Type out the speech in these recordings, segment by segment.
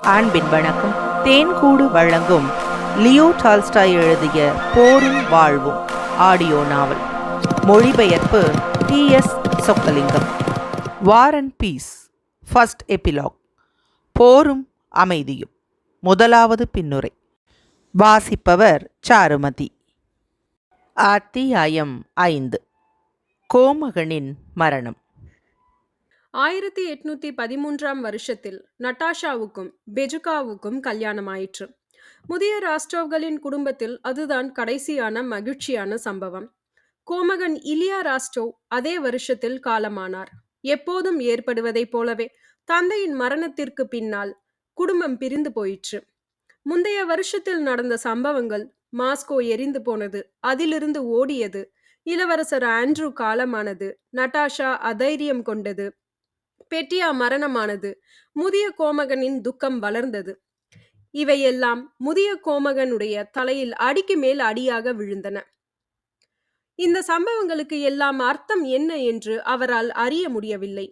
அன்பின் வணக்கம். தேன்கூடு வழங்கும் லியோ டால்ஸ்டாய் எழுதிய போரும் வாழ்வும் ஆடியோ நாவல். மொழிபெயர்ப்பு T S. Chokkalingam. War and peace. First epilogue. போரும் அமைதியும். முதலாவது பின்னுரை. வாசிப்பவர் சாருமதி. அத்தியாயம் 5. கோமகனின் மரணம். 1813 வருஷத்தில் நட்டாஷாவுக்கும் பெஜுகாவுக்கும் கல்யாணமாயிற்று. முதிய ராஸ்டோவ்களின் குடும்பத்தில் அதுதான் கடைசியான மகிழ்ச்சியான சம்பவம். கோமகன் இலியா ராஸ்டோவ் அதே வருஷத்தில் காலமானார். எப்போதும் ஏற்படுவதைப் போலவே தந்தையின் மரணத்திற்கு பின்னால் குடும்பம் பிரிந்து போயிற்று. முந்தைய வருஷத்தில் நடந்த சம்பவங்கள், மாஸ்கோ எரிந்து போனது, அதிலிருந்து ஓடியது, இளவரசர் ஆண்ட்ரூ காலமானது, நட்டாஷா அதைரியம் கொண்டது, பெட்டியா மரணமானது, முதிய கோமகனின் துக்கம் வளர்ந்தது. இவையெல்லாம் முதிய கோமகனுடைய தலையில் அடிக்கு மேல் அடியாக விழுந்தன. இந்த சம்பவங்களுக்கு எல்லாம் அர்த்தம் என்ன என்று அவரால் அறிய முடியவில்லை.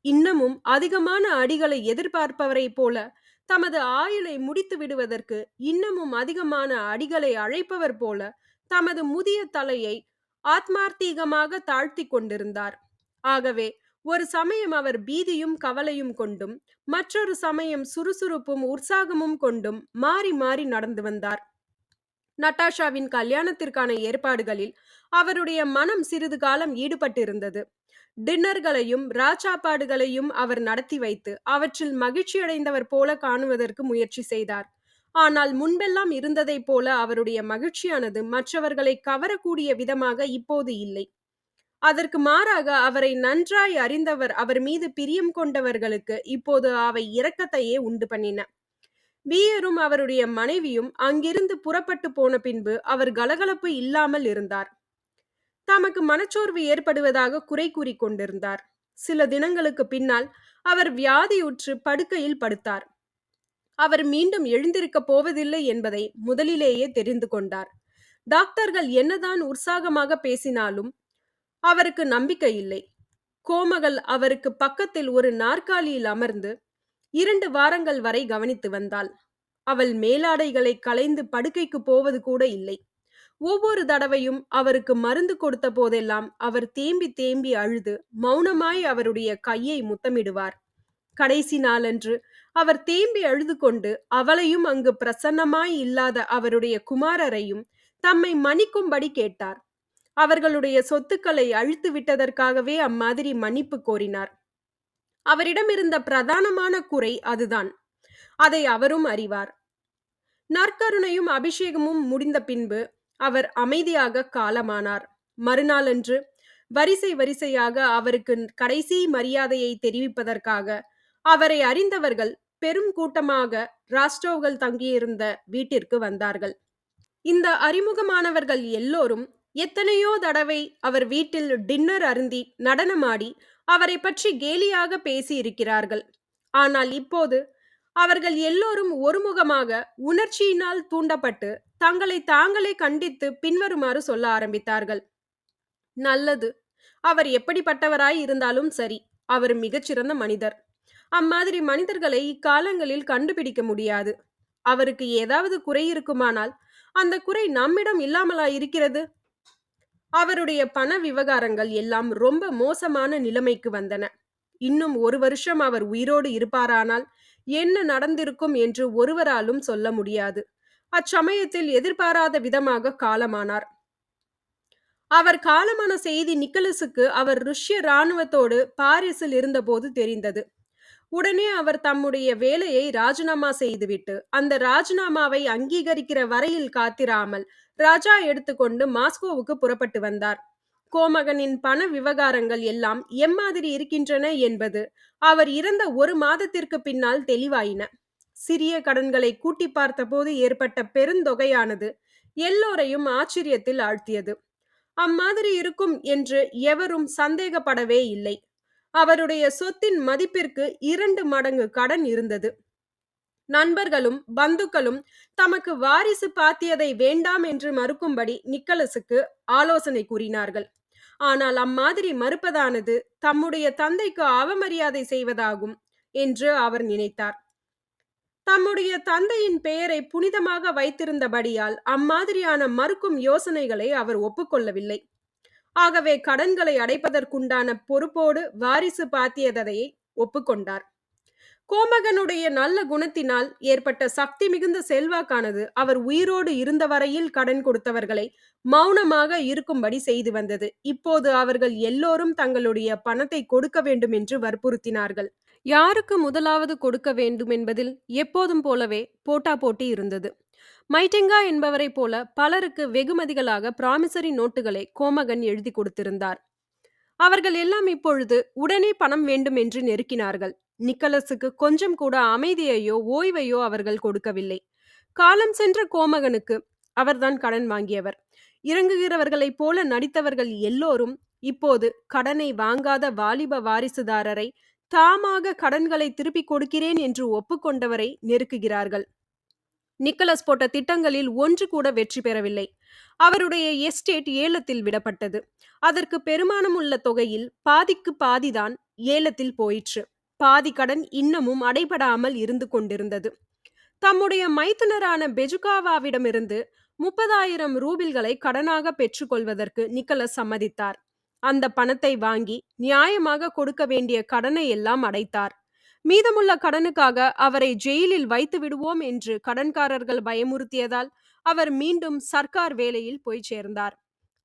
இன்னமும் அதிகமான அடிகளை எதிர்பார்ப்பவரைப் போல தமது ஆயுளை முடித்து விடுவதற்கு இன்னமும் அதிகமான அடிகளை அழைப்பவர் போல தமது முதிய தலையை ஆத்மார்த்தீகமாக தாழ்த்தி கொண்டிருந்தார். ஆகவே ஒரு சமயம் அவர் பீதியும் கவலையும் கொண்டும், மற்றொரு சமயம் சுறுசுறுப்பும் உற்சாகமும் கொண்டும் மாறி மாறி நடந்து வந்தார். நட்டாஷாவின் கல்யாணத்திற்கான ஏற்பாடுகளில் அவருடைய மனம் சிறிது காலம் ஈடுபட்டிருந்தது. டின்னர்களையும் ராச்சாப்பாடுகளையும் அவர் நடத்தி வைத்து அவற்றில் மகிழ்ச்சியடைந்தவர் போல காணுவதற்கு முயற்சி செய்தார். ஆனால் முன்பெல்லாம் இருந்ததைப் போல அவருடைய மகிழ்ச்சியானது மற்றவர்களை கவரக்கூடிய விதமாக இப்போது இல்லை. அதற்கு மாறாக அவரை நன்றாய் அறிந்தவர், அவர் மீது பிரியம் கொண்டவர்களுக்கு இப்போது அவை இரக்கத்தையே உண்டு பண்ணின. வீயரும் அவருடைய மனைவியும் அங்கிருந்து புறப்பட்டு போன பின்பு அவர் கலகலப்பு இல்லாமல் இருந்தார். தமக்கு மனச்சோர்வு ஏற்படுவதாக குறை கூறி கொண்டிருந்தார். சில தினங்களுக்கு பின்னால் அவர் வியாதியுற்று படுக்கையில் படுத்தார். அவர் மீண்டும் எழுந்திருக்கப் போவதில்லை என்பதை முதலிலேயே தெரிந்து கொண்டார். டாக்டர்கள் என்னதான் உற்சாகமாக பேசினாலும் அவருக்கு நம்பிக்கை இல்லை. கோமகள் அவருக்கு பக்கத்தில் ஒரு நாற்காலியில் அமர்ந்து 2 வாரங்கள் வரை கவனித்து வந்தாள். அவள் மேலாடைகளை களைந்து படுக்கைக்கு போவது கூட இல்லை. ஒவ்வொரு தடவையும் அவருக்கு மருந்து கொடுத்த போதெல்லாம் அவர் தேம்பி தேம்பி அழுது மௌனமாய் அவருடைய கையை முத்தமிடுவார். கடைசி நாளன்று அவர் தேம்பி அழுது கொண்டு அவளையும் அங்கு பிரசன்னமாய் இல்லாத அவருடைய குமாரரையும் தம்மை மன்னிக்கும்படி கேட்டார். அவர்களுடைய சொத்துக்களை அழித்து விட்டதற்காகவே அம்மாதிரி மன்னிப்பு கோரினார். அவரிடம் இருந்த பிரதானமான குறை அதுதான். அதை அவரும் அறிவார். நற்கருணையும் அபிஷேகமும் முடிந்த பின்பு அவர் அமைதியாக காலமானார். மறுநாளன்று வரிசை வரிசையாக அவருக்கு கடைசி மரியாதையை தெரிவிப்பதற்காக அவரை அறிந்தவர்கள் பெரும் கூட்டமாக ராஸ்டோவ்கள் தங்கியிருந்த வீட்டிற்கு வந்தார்கள். இந்த அறிமுகமானவர்கள் எல்லோரும் எத்தனையோ தடவை அவர் வீட்டில் டின்னர் அருந்தி நடனமாடி அவரை பற்றி கேலியாக பேசி இருக்கிறார்கள். ஆனால் இப்போது அவர்கள் எல்லோரும் ஒருமுகமாக உணர்ச்சியினால் தூண்டப்பட்டு தங்களை தாங்களே கண்டித்து பின்வருமாறு சொல்ல ஆரம்பித்தார்கள். நல்லது, அவர் எப்படிப்பட்டவராய் இருந்தாலும் சரி, அவர் மிகச்சிறந்த மனிதர். அம்மாதிரி மனிதர்களை இக்காலங்களில் கண்டுபிடிக்க முடியாது. அவருக்கு ஏதாவது குறை இருக்குமானால் அந்த குறை நம்மிடம் இல்லாமலா இருக்கிறது? அவருடைய பண விவகாரங்கள் எல்லாம் ரொம்ப மோசமான நிலைமைக்கு வந்தன. இன்னும் 1 வருஷம் அவர் உயிரோடு இருப்பாரானால் என்ன நடந்திருக்கும் என்று ஒருவராலும் சொல்ல முடியாது. அச்சமயத்தில் எதிர்பாராத விதமாக காலமானார். அவர் காலமான செய்தி நிக்கலஸுக்கு அவர் ருஷ்ய இராணுவத்தோடு பாரிஸில் இருந்தபோது தெரிந்தது. உடனே அவர் தம்முடைய வேலையை ராஜினாமா செய்துவிட்டு அந்த ராஜினாமாவை அங்கீகரிக்கிற வரையில் காத்திராமல் ராஜா எடுத்துக்கொண்டு மாஸ்கோவுக்கு புறப்பட்டு வந்தார். கோமகனின் பண விவகாரங்கள் எல்லாம் எம்மாதிரி இருக்கின்றன என்பது அவர் இறந்த 1 மாதத்திற்கு பின்னால் தெளிவாயின. சிறிய கடன்களை கூட்டி பார்த்தபோது ஏற்பட்ட பெருந்தொகையானது எல்லோரையும் ஆச்சரியத்தில் ஆழ்த்தியது. அம்மாதிரி இருக்கும் என்று எவரும் சந்தேகப்படவே இல்லை. அவருடைய சொத்தின் மதிப்பிற்கு 2 மடங்கு கடன் இருந்தது. நண்பர்களும் பந்துக்களும் தமக்கு வாரிசு பாத்தியதை வேண்டாம் என்று மறுக்கும்படி நிக்கலஸுக்கு ஆலோசனை கூறினார்கள். ஆனால் அம்மாதிரி மறுப்பதானது தம்முடைய தந்தைக்கு அவமரியாதை செய்வதாகும் என்று அவர் நினைத்தார். தம்முடைய தந்தையின் பெயரை புனிதமாக வைத்திருந்தபடியால் அம்மாதிரியான மறுக்கும் யோசனைகளை அவர் ஒப்புக்கொள்ளவில்லை. ஆகவே கடன்களை அடைப்பதற்குண்டான பொறுப்போடு வாரிசு பாத்தியதையை ஒப்புக்கொண்டார். கோமகனுடைய நல்ல குணத்தினால் ஏற்பட்ட சக்தி மிகுந்த செல்வாக்கானது அவர் உயிரோடு இருந்த வரையில் கடன் கொடுத்தவர்களை மௌனமாக இருக்கும்படி செய்து வந்தது. இப்போது அவர்கள் எல்லோரும் தங்களுடைய பணத்தை கொடுக்க வேண்டும் என்று வற்புறுத்தினார்கள். யாருக்கு முதலாவது கொடுக்க வேண்டும் என்பதில் எப்போதும் போலவே போட்டா போட்டி இருந்தது. மைட்டிங்கா என்பவரை போல பலருக்கு வெகுமதிகளாக பிராமிசரி நோட்டுகளை கோமகன் எழுதி கொடுத்திருந்தார். அவர்கள் எல்லாம் இப்பொழுது உடனே பணம் வேண்டும் என்று நெருக்கினார்கள். நிக்கலஸுக்கு கொஞ்சம் கூட அமைதியையோ ஓய்வையோ அவர்கள் கொடுக்கவில்லை. காலம் சென்ற கோமகனுக்கு அவர்தான் கடன் வாங்கியவர். இறங்குகிறவர்களைப் போல நடித்தவர்கள் எல்லோரும் இப்போது கடனை வாங்காத வாலிப வாரிசுதாரரை தாமாக கடன்களை திருப்பிக் கொடுக்கிறேன் என்று ஒப்புக்கொண்டவரை நெருக்குகிறார்கள். நிக்கலஸ் போட்ட திட்டங்களில் ஒன்று கூட வெற்றி பெறவில்லை. அவருடைய எஸ்டேட் ஏலத்தில் விடப்பட்டது. அதற்கு பெருமானம் உள்ள தொகையில் பாதிக்கு பாதிதான் ஏலத்தில் போயிற்று. பாதி கடன் இன்னமும் அடைபடாமல் இருந்து கொண்டிருந்தது. தம்முடைய மைத்துனரான பெஜுகாவாவிடமிருந்து 30,000 ரூபில்களை கடனாக பெற்றுக்கொள்வதற்கு நிக்கலஸ் சம்மதித்தார். அந்த பணத்தை வாங்கி நியாயமாக கொடுக்க வேண்டிய கடனை எல்லாம் அடைத்தார். மீதமுள்ள கடனுக்காக அவரை ஜெயிலில் வைத்து விடுவோம் என்று கடன்காரர்கள் பயமுறுத்தியதால் அவர் மீண்டும் சர்க்கார் வேலையில் போய் சேர்ந்தார்.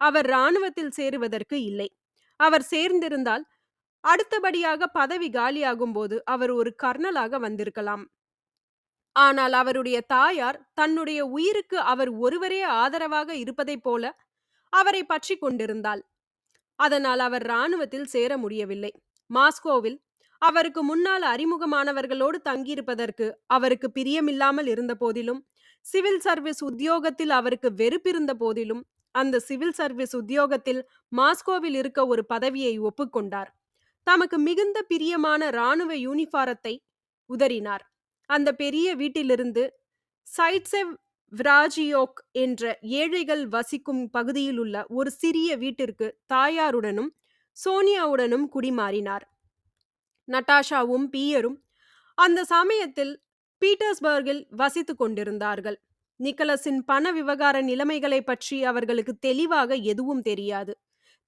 அவர் இராணுவத்தில் சேருவதற்கு இல்லை. அவர் சேர்ந்திருந்தால் அடுத்தபடியாக பதவி காலியாகும் போது அவர் ஒரு கர்னலாக வந்திருக்கலாம். ஆனால் அவருடைய தாயார் தன்னுடைய உயிருக்கு அவர் ஒருவரே ஆதரவாக இருப்பதைப் போல அவரை பற்றி கொண்டிருந்தாள். அதனால் அவர் இராணுவத்தில் சேர முடியவில்லை. மாஸ்கோவில் அவருக்கு முன்னால் அறிமுகமானவர்களோடு தங்கியிருப்பதற்கு அவருக்கு பிரியமில்லாமல் இருந்த போதிலும், சிவில் சர்வீஸ் உத்தியோகத்தில் அவருக்கு வெறுப்பிருந்த போதிலும், அந்த சிவில் சர்வீஸ் உத்தியோகத்தில் மாஸ்கோவில் இருக்க ஒரு பதவியை ஒப்புக்கொண்டார். தமக்கு மிகுந்த பிரியமான இராணுவ யூனிஃபாரத்தை உதறினார். அந்த பெரிய வீட்டிலிருந்து சைட்செவ் விராஜியோக் என்ற ஏழைகள் வசிக்கும் பகுதியில் உள்ள ஒரு சிறிய வீட்டிற்கு தாயாருடனும் சோனியாவுடனும் குடிமாறினார். நட்டாஷாவும் பீயரும் அந்த சமயத்தில் பீட்டர்ஸ்பர்கில் வசித்துக் கொண்டிருந்தார்கள். நிக்கலஸின் பண விவகார நிலைமைகளை பற்றி அவர்களுக்கு தெளிவாக எதுவும் தெரியாது.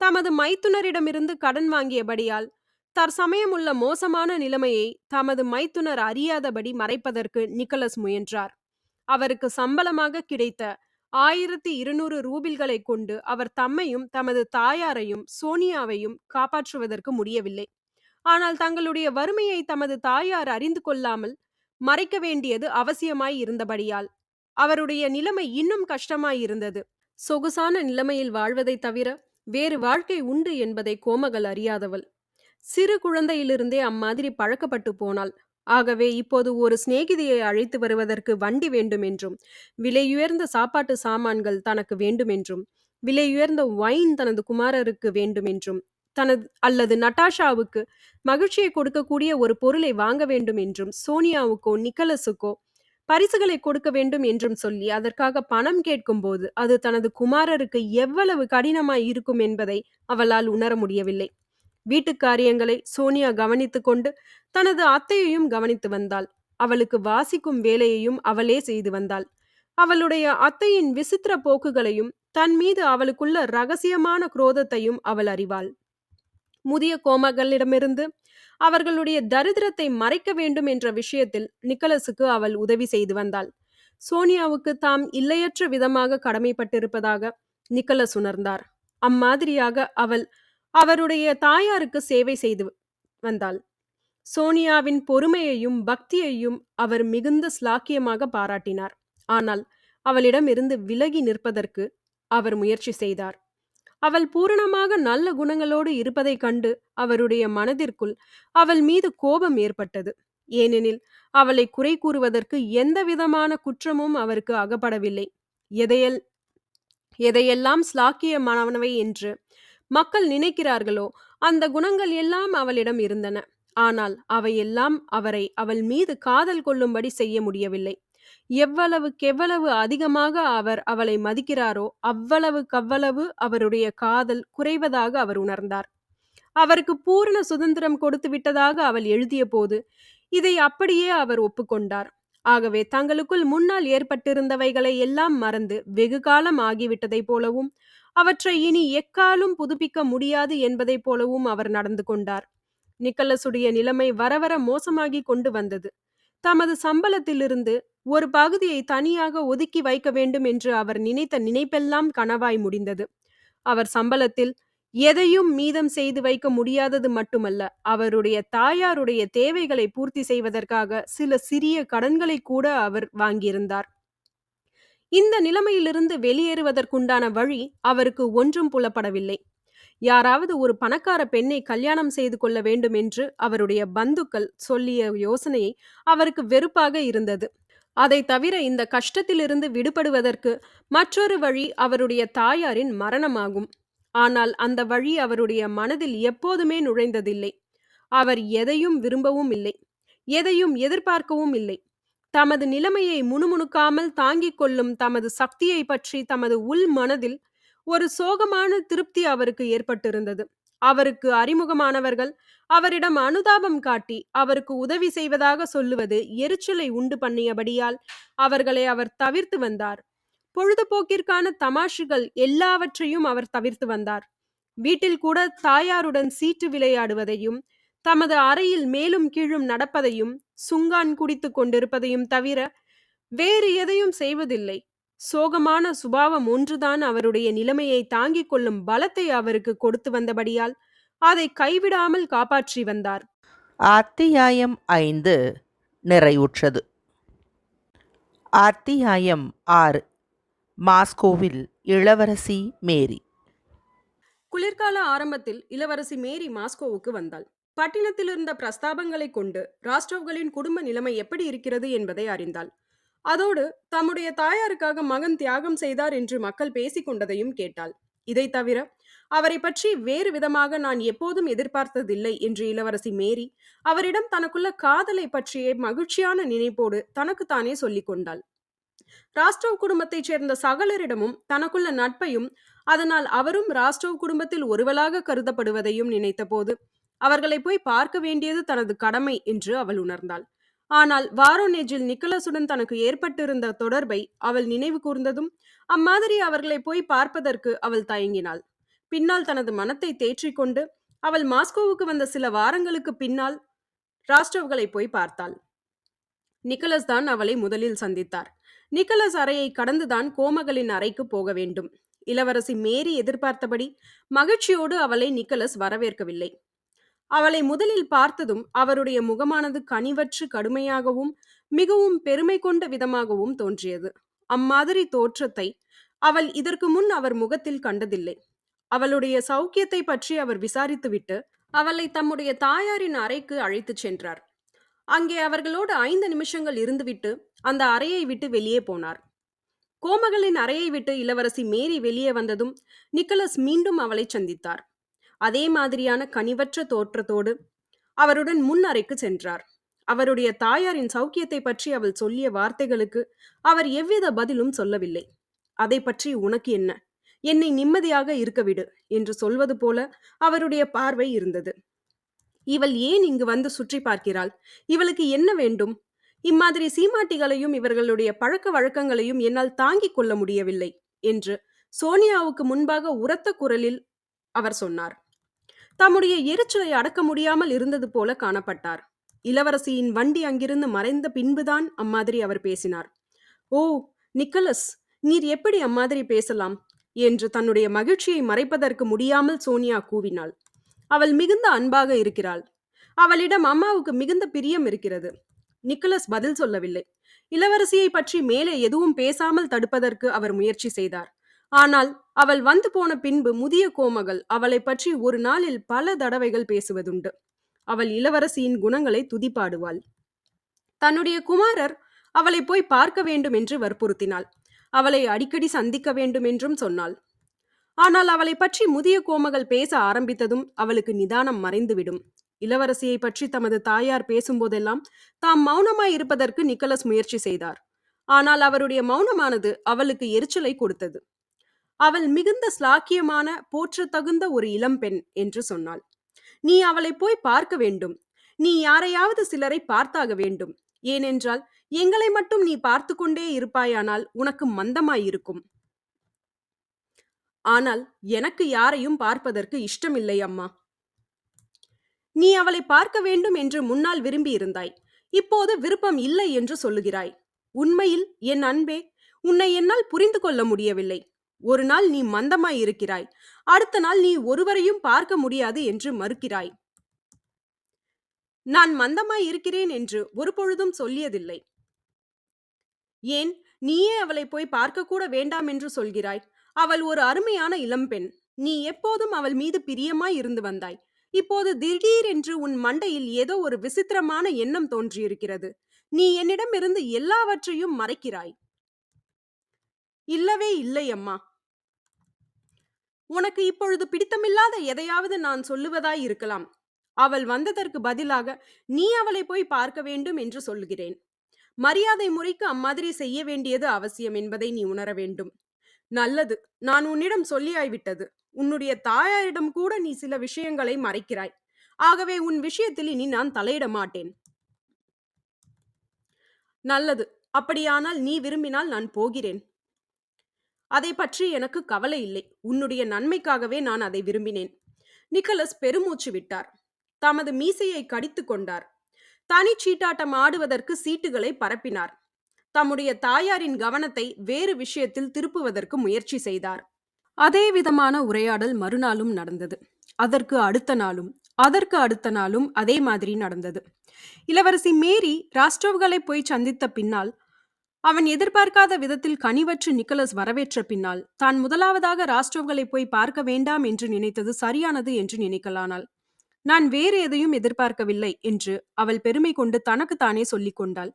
தமது மைத்துனரிடமிருந்து கடன் வாங்கியபடியால் தற்சமயமுள்ள மோசமான நிலைமையை தமது மைத்துனர் அறியாதபடி மறைப்பதற்கு நிக்கலஸ் முயன்றார். அவருக்கு சம்பளமாக கிடைத்த 1200 ரூபில்களை கொண்டு அவர் தம்மையும் தமது தாயாரையும் சோனியாவையும் காப்பாற்றுவதற்கு முடியவில்லை. ஆனால் தங்களுடைய வறுமையை தமது தாயார் அறிந்து கொள்ளாமல் மறைக்க வேண்டியது அவசியமாய் இருந்தபடியால் அவருடைய நிலைமை இன்னும் கஷ்டமாயிருந்தது. சொகுசான நிலைமையில் வாழ்வதை தவிர வேறு வாழ்க்கை உண்டு என்பதை கோமகள் அறியாதவள். சிறு குழந்தையிலிருந்தே அம்மாதிரி பழக்கப்பட்டு போனாள். ஆகவே இப்போது ஒரு சிநேகிதியை அழைத்து வருவதற்கு வண்டி வேண்டும் என்றும், விலையுயர்ந்த சாப்பாட்டு சாமான்கள் தனக்கு வேண்டுமென்றும், விலையுயர்ந்த வைன் தனது குமாரருக்கு வேண்டுமென்றும், அல்லது நட்டாஷாவுக்கு மகிழ்ச்சியை கொடுக்கக்கூடிய ஒரு பொருளை வாங்க வேண்டும் என்றும், சோனியாவுக்கோ நிக்கலஸுக்கோ பரிசுகளை கொடுக்க வேண்டும் என்றும் சொல்லி அதற்காக பணம் கேட்கும்போது அது தனது குமாரருக்கு எவ்வளவு கடினமாய் இருக்கும் என்பதை அவளால் உணர முடியவில்லை. வீட்டு காரியங்களை சோனியா கவனித்துக் கொண்டு தனது அத்தையையும் கவனித்து வந்தாள். அவளுக்கு வாசிக்கும் வேலையையும் அவளே செய்து வந்தாள். அவளுடைய அத்தையின் விசித்திர போக்குகளையும் தன் மீது அவளுக்குள்ள ரகசியமான குரோதத்தையும் அவள் அறிவாள். முதிய கோமகளிடமிருந்து அவர்களுடைய தரித்திரத்தை மறைக்க வேண்டும் என்ற விஷயத்தில் நிக்கலஸுக்கு அவள் உதவி செய்து வந்தாள். சோனியாவுக்கு தாம் இல்லையற்ற விதமாக கடமைப்பட்டிருப்பதாக நிக்கலஸ் உணர்ந்தார். அம்மாதிரியாக அவள் அவருடைய தாயாருக்கு சேவை செய்து வந்தாள். சோனியாவின் பொறுமையையும் பக்தியையும் அவர் மிகுந்த ஸ்லாக்கியமாக பாராட்டினார். ஆனால் அவளிடமிருந்து விலகி நிற்பதற்கு அவர் முயற்சி செய்தார். அவள் பூரணமாக நல்ல குணங்களோடு இருப்பதைக் கண்டு அவருடைய மனதிற்குள் அவள் மீது கோபம் ஏற்பட்டது. ஏனெனில் அவளை குறை கூறுவதற்கு எந்த விதமான குற்றமும் அவருக்கு அகப்படவில்லை. எதையெல்லாம் ஸ்லாக்கியமானவை என்று மக்கள் நினைக்கிறார்களோ அந்த குணங்கள் எல்லாம் அவளிடம் இருந்தன. ஆனால் அவையெல்லாம் அவள் மீது காதல் கொள்ளும்படி செய்ய முடியவில்லை. எவ்வளவுக்கெவ்வளவு அதிகமாக அவர் அவளை மதிக்கிறாரோ அவ்வளவுக்கவ்வளவு அவருடைய காதல் குறைவதாக அவர் உணர்ந்தார். அவருக்கு பூரண சுதந்திரம் கொடுத்து விட்டதாக அவள் எழுதிய போது இதை அப்படியே அவர் ஒப்புக்கொண்டார். ஆகவே தங்களுக்குள் முன்னால் ஏற்பட்டிருந்தவைகளை எல்லாம் மறந்து வெகு காலம் ஆகிவிட்டதைப் போலவும் அவற்றை இனி எக்காலும் புதுப்பிக்க முடியாது என்பதைப் போலவும் அவர் நடந்து கொண்டார். நிக்கலசுடைய நிலைமை வரவர மோசமாகி கொண்டு வந்தது. தமது சம்பளத்திலிருந்து ஒரு பகுதியை தனியாக ஒதுக்கி வைக்க வேண்டும் என்று அவர் நினைத்த நினைப்பெல்லாம் கனவாய் முடிந்தது. அவர் சம்பளத்தில் எதையும் மீதம் செய்து வைக்க முடியாதது மட்டுமல்ல, அவருடைய தாயாருடைய தேவைகளை பூர்த்தி செய்வதற்காக சில சிறிய கடன்களை கூட அவர் வாங்கியிருந்தார். இந்த நிலைமையிலிருந்து வெளியேறுவதற்குண்டான வழி அவருக்கு ஒன்றும் புலப்படவில்லை. யாராவது ஒரு பணக்கார பெண்ணை கல்யாணம் செய்து கொள்ள வேண்டும் என்று அவருடைய பந்துக்கள் சொல்லிய யோசனையை அவருக்கு வெறுப்பாக இருந்தது. அதை தவிர இந்த கஷ்டத்திலிருந்து விடுபடுவதற்கு மற்றொரு வழி அவருடைய தாயாரின் மரணமாகும். ஆனால் அந்த வழி அவருடைய மனதில் எப்போதுமே நுழைந்ததில்லை. அவர் எதையும் விரும்பவும் இல்லை, எதையும் எதிர்பார்க்கவும் இல்லை. தமது நிலைமையை முணுமுணுக்காமல் தாங்கிக் கொள்ளும் தமது சக்தியை பற்றி தமது உள் மனதில் ஒரு சோகமான திருப்தி அவருக்கு ஏற்பட்டிருந்தது. அவருக்கு அறிமுகமானவர்கள் அவரிடம் அனுதாபம் காட்டி அவருக்கு உதவி செய்வதாக சொல்லுவது எரிச்சலை உண்டு பண்ணியபடியால் அவர்களை அவர் தவிர்த்து வந்தார். பொழுதுபோக்கிற்கான தமாஷுகள் எல்லாவற்றையும் அவர் தவிர்த்து வந்தார். வீட்டில் கூட தாயாருடன் சீட்டு விளையாடுவதையும் தமது அறையில் மேலும் கீழும் நடப்பதையும் சுங்கான் குடித்துக் கொண்டிருப்பதையும் தவிர வேறு எதையும் செய்வதில்லை. சோகமான சுபாவம் ஒன்றுதான் அவருடைய நிலைமையை தாங்கிக் கொள்ளும் பலத்தை அவருக்கு கொடுத்து வந்தபடியால் அதை கைவிடாமல் காப்பாற்றி வந்தார். அத்தியாயம் 5 நிறைவுற்றது. அத்தியாயம் 6 மாஸ்கோவில் இளவரசி மேரி. குளிர்கால ஆரம்பத்தில் இளவரசி மேரி மாஸ்கோவுக்கு வந்தாள். பட்டினத்தில் இருந்த பிரஸ்தாபங்களை கொண்டு ராஸ்டோவ்களின் குடும்ப நிலைமை எப்படி இருக்கிறது என்பதை அறிந்தாள். அதோடு தம்முடைய தாயாருக்காக மகன் தியாகம் செய்தார் என்று மக்கள் பேசிக் கொண்டதையும் கேட்டாள். இதை தவிர அவரை பற்றி வேறு விதமாக நான் எப்போதும் எதிர்பார்த்ததில்லை என்று இளவரசி மேரி அவரிடம் தனக்குள்ள காதலை பற்றிய மகிழ்ச்சியான நினைப்போடு தனக்குத்தானே சொல்லிக் கொண்டாள். ராஸ்டோவ் குடும்பத்தைச் சேர்ந்த சகலரிடமும் தனக்குள்ள நட்பையும் அதனால் அவரும் ராஸ்டோவ் குடும்பத்தில் ஒருவளாக கருதப்படுவதையும் நினைத்தபோது அவர்களை போய் பார்க்க வேண்டியது தனது கடமை என்று அவள் உணர்ந்தாள். ஆனால் வாரோனேஜில் நிக்கலசுடன் தனக்கு ஏற்பட்டிருந்த தொடர்பை அவள் நினைவு கூர்ந்ததும் அம்மாதிரி அவர்களை போய் பார்ப்பதற்கு அவள் தயங்கினாள். பின்னால் தனது மனத்தை தேற்றிக்கொண்டு அவள் மாஸ்கோவுக்கு வந்த சில வாரங்களுக்கு பின்னால் ராஸ்டோவ்களை போய் பார்த்தாள். நிக்கலஸ் தான் அவளை முதலில் சந்தித்தார். நிக்கலஸ் அறையை கடந்துதான் கோமகளின் அறைக்கு போக வேண்டும். இளவரசி மேரி எதிர்பார்த்தபடி மகிழ்ச்சியோடு அவளை நிக்கலஸ் வரவேற்கவில்லை. அவளை முதலில் பார்த்ததும் அவருடைய முகமானது கனிவற்று கடுமையாகவும் மிகவும் பெருமை கொண்ட விதமாகவும் தோன்றியது. அம்மாதிரி தோற்றத்தை அவள் இதற்கு முன் அவர் முகத்தில் கண்டதில்லை. அவளுடைய சௌக்கியத்தை பற்றி அவர் விசாரித்துவிட்டு அவளை தம்முடைய தாயாரின் அறைக்கு அழைத்துச் சென்றார். அங்கே அவர்களோடு 5 நிமிஷங்கள் இருந்துவிட்டு அந்த அறையை விட்டு வெளியே போனார். கோமகளின் அறையை விட்டு இளவரசி மேரி வெளியே வந்ததும் நிக்கலஸ் மீண்டும் அவளை சந்தித்தார். அதே மாதிரியான கனிவற்ற தோற்றத்தோடு அவருடன் முன் அறைக்கு சென்றார். அவருடைய தாயாரின் சௌக்கியத்தை பற்றி அவள் சொல்லிய வார்த்தைகளுக்கு அவர் எவ்வித பதிலும் சொல்லவில்லை. அதை பற்றி உனக்கு என்ன, என்னை நிம்மதியாக இருக்க விடு என்று சொல்வது போல அவருடைய பார்வை இருந்தது. இவள் ஏன் இங்கு வந்து சுற்றி பார்க்கிறாள்? இவளுக்கு என்ன வேண்டும்? இம்மாதிரி சீமாட்டிகளையும் இவர்களுடைய பழக்க வழக்கங்களையும் என்னால் தாங்கிக் கொள்ள முடியவில்லை என்று சோனியாவுக்கு முன்பாக உரத்த குரலில் அவர் சொன்னார். தம்முடைய எரிச்சலை அடக்க முடியாமல் இருந்தது போல காணப்பட்டார். இளவரசியின் வண்டி அங்கிருந்து மறைந்த பின்புதான் அம்மாதிரி அவர் பேசினார். ஓ நிக்கலஸ், நீர் எப்படி அம்மாதிரி பேசலாம் என்று தன்னுடைய மகிழ்ச்சியை மறைப்பதற்கு முடியாமல் சோனியா கூவினாள். அவள் மிகுந்த அன்பாக இருக்கிறாள். அவளிடம் அம்மாவுக்கு மிகுந்த பிரியம் இருக்கிறது. நிக்கலஸ் பதில் சொல்லவில்லை. இளவரசியை பற்றி மேலே எதுவும் பேசாமல் தடுப்பதற்கு அவர் முயற்சி செய்தார். ஆனால் அவள் வந்து போன பின்பு முதிய கோமகள் அவளை பற்றி ஒரு நாளில் பல தடவைகள் பேசுவதுண்டு. அவள் இளவரசியின் குணங்களை துதிப்பாடுவாள். தன்னுடைய குமாரர் அவளை போய் பார்க்க வேண்டும் என்று வற்புறுத்தினாள். அவளை அடிக்கடி சந்திக்க வேண்டும் என்றும் சொன்னாள். ஆனால் அவளை பற்றி முதிய கோமகள் பேச ஆரம்பித்ததும் அவளுக்கு நிதானம் மறைந்துவிடும். இளவரசியை பற்றி தமது தாயார் பேசும்போதெல்லாம் தாம் மௌனமாய் இருப்பதற்கு நிக்கலஸ் முயற்சி செய்தார். ஆனால் அவருடைய மௌனமானது அவளுக்கு எரிச்சலை கொடுத்தது. அவள் மிகுந்த ஸ்லாக்கியமான போற்றத்தகுந்த ஒரு இளம்பெண் என்று சொன்னாள். நீ அவளை போய் பார்க்க வேண்டும். நீ யாரையாவது சிலரை பார்த்தாக வேண்டும். ஏனென்றால் எங்களை மட்டும் நீ பார்த்து கொண்டே இருப்பாயானால் உனக்கு மந்தமாயிருக்கும். ஆனால் எனக்கு யாரையும் பார்ப்பதற்கு இஷ்டமில்லை அம்மா. நீ அவளை பார்க்க வேண்டும் என்று முன்னால் விரும்பியிருந்தாய். இப்போது விருப்பம் இல்லை என்று சொல்லுகிறாய். உண்மையில் என் அன்பே, உன்னை என்னால் புரிந்து கொள்ள முடியவில்லை. ஒரு நாள் நீ மந்தமாய் இருக்கிறாய், அடுத்த நாள் நீ ஒருவரையும் பார்க்க முடியாது என்று மறுக்கிறாய். நான் மந்தமாய் இருக்கிறேன் என்று ஒரு பொழுதும் சொல்லியதில்லை. ஏன், நீயே அவளை போய் பார்க்க கூட வேண்டாம் என்று சொல்கிறாய்? அவள் ஒரு அருமையான இளம்பெண். நீ எப்போதும் அவள் மீது பிரியமாய் இருந்து வந்தாய். இப்போது திடீரென்று உன் மண்டையில் ஏதோ ஒரு விசித்திரமான எண்ணம் தோன்றியிருக்கிறது. நீ என்னிடமிருந்து எல்லாவற்றையும் மறைக்கிறாய். இல்லவே இல்லை அம்மா. உனக்கு இப்பொழுது பிடித்தமில்லாத எதையாவது நான் சொல்லுவதாய் இருக்கலாம். அவள் வந்ததற்கு பதிலாக நீ அவளை போய் பார்க்க வேண்டும் என்று சொல்லுகிறேன். மரியாதை முறைக்கு அம்மாதிரி செய்ய வேண்டியது அவசியம் என்பதை நீ உணர வேண்டும். நல்லது, நான் உன்னிடம் சொல்லியாய்விட்டது. உன்னுடைய தாயாரிடம் கூட நீ சில விஷயங்களை மறைக்கிறாய். ஆகவே உன் விஷயத்தில் இனி நான் தலையிட மாட்டேன். நல்லது, அப்படியானால் நீ விரும்பினால் நான் போகிறேன். அதை பற்றி எனக்கு கவலை இல்லை. உன்னுடைய நன்மைக்காகவே நான் அதை விரும்பினேன். நிக்கலஸ் பெருமூச்சு விட்டார். தமது மீசையை கடித்துக் கொண்டார். தனிச்சீட்டாட்டம் ஆடுவதற்கு சீட்டுகளை பரப்பினார். தம்முடைய தாயாரின் கவனத்தை வேறு விஷயத்தில் திருப்புவதற்கு முயற்சி செய்தார். அதே விதமான உரையாடல் மறுநாளும் நடந்தது. அதற்கு அடுத்த நாளும் அதற்கு அடுத்த நாளும் அதே மாதிரி நடந்தது. இளவரசி மேரி ராஸ்டோவ்களை போய் சந்தித்த பின்னால், அவன் எதிர்பார்க்காத விதத்தில் கனிவற்று நிக்கலஸ் வரவேற்ற பின்னால், தான் முதலாவதாக ராஸ்டோவ்களை போய் பார்க்க வேண்டாம் என்று நினைத்தது சரியானது என்று நினைக்கலானாள். நான் வேறு எதையும் எதிர்பார்க்கவில்லை என்று அவள் பெருமை கொண்டு தனக்குத்தானே சொல்லிக் கொண்டாள்.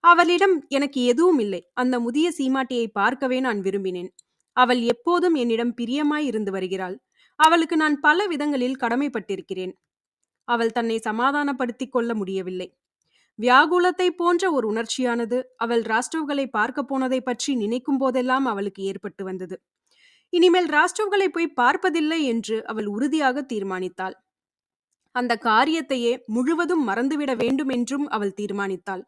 அவளிடம் எனக்கு எதுவும் இல்லை. அந்த முதிய சீமாட்டியை பார்க்கவே நான் விரும்பினேன். அவள் எப்போதும் என்னிடம் பிரியமாய் இருந்து வருகிறாள். அவளுக்கு நான் பல விதங்களில் கடமைப்பட்டிருக்கிறேன். அவள் தன்னை சமாதானப்படுத்திக் கொள்ள முடியவில்லை. வியாகுலத்தை போன்ற ஒரு உணர்ச்சியானது அவள் ராஸ்டோவ்களை பார்க்க போனதை பற்றி நினைக்கும் போதெல்லாம் அவளுக்கு ஏற்பட்டு வந்தது. இனிமேல் ராஸ்டோவ்களை போய் பார்ப்பதில்லை என்று அவள் உறுதியாக தீர்மானித்தாள். அந்த காரியத்தையே முழுவதும் மறந்துவிட வேண்டும் என்றும் அவள் தீர்மானித்தாள்.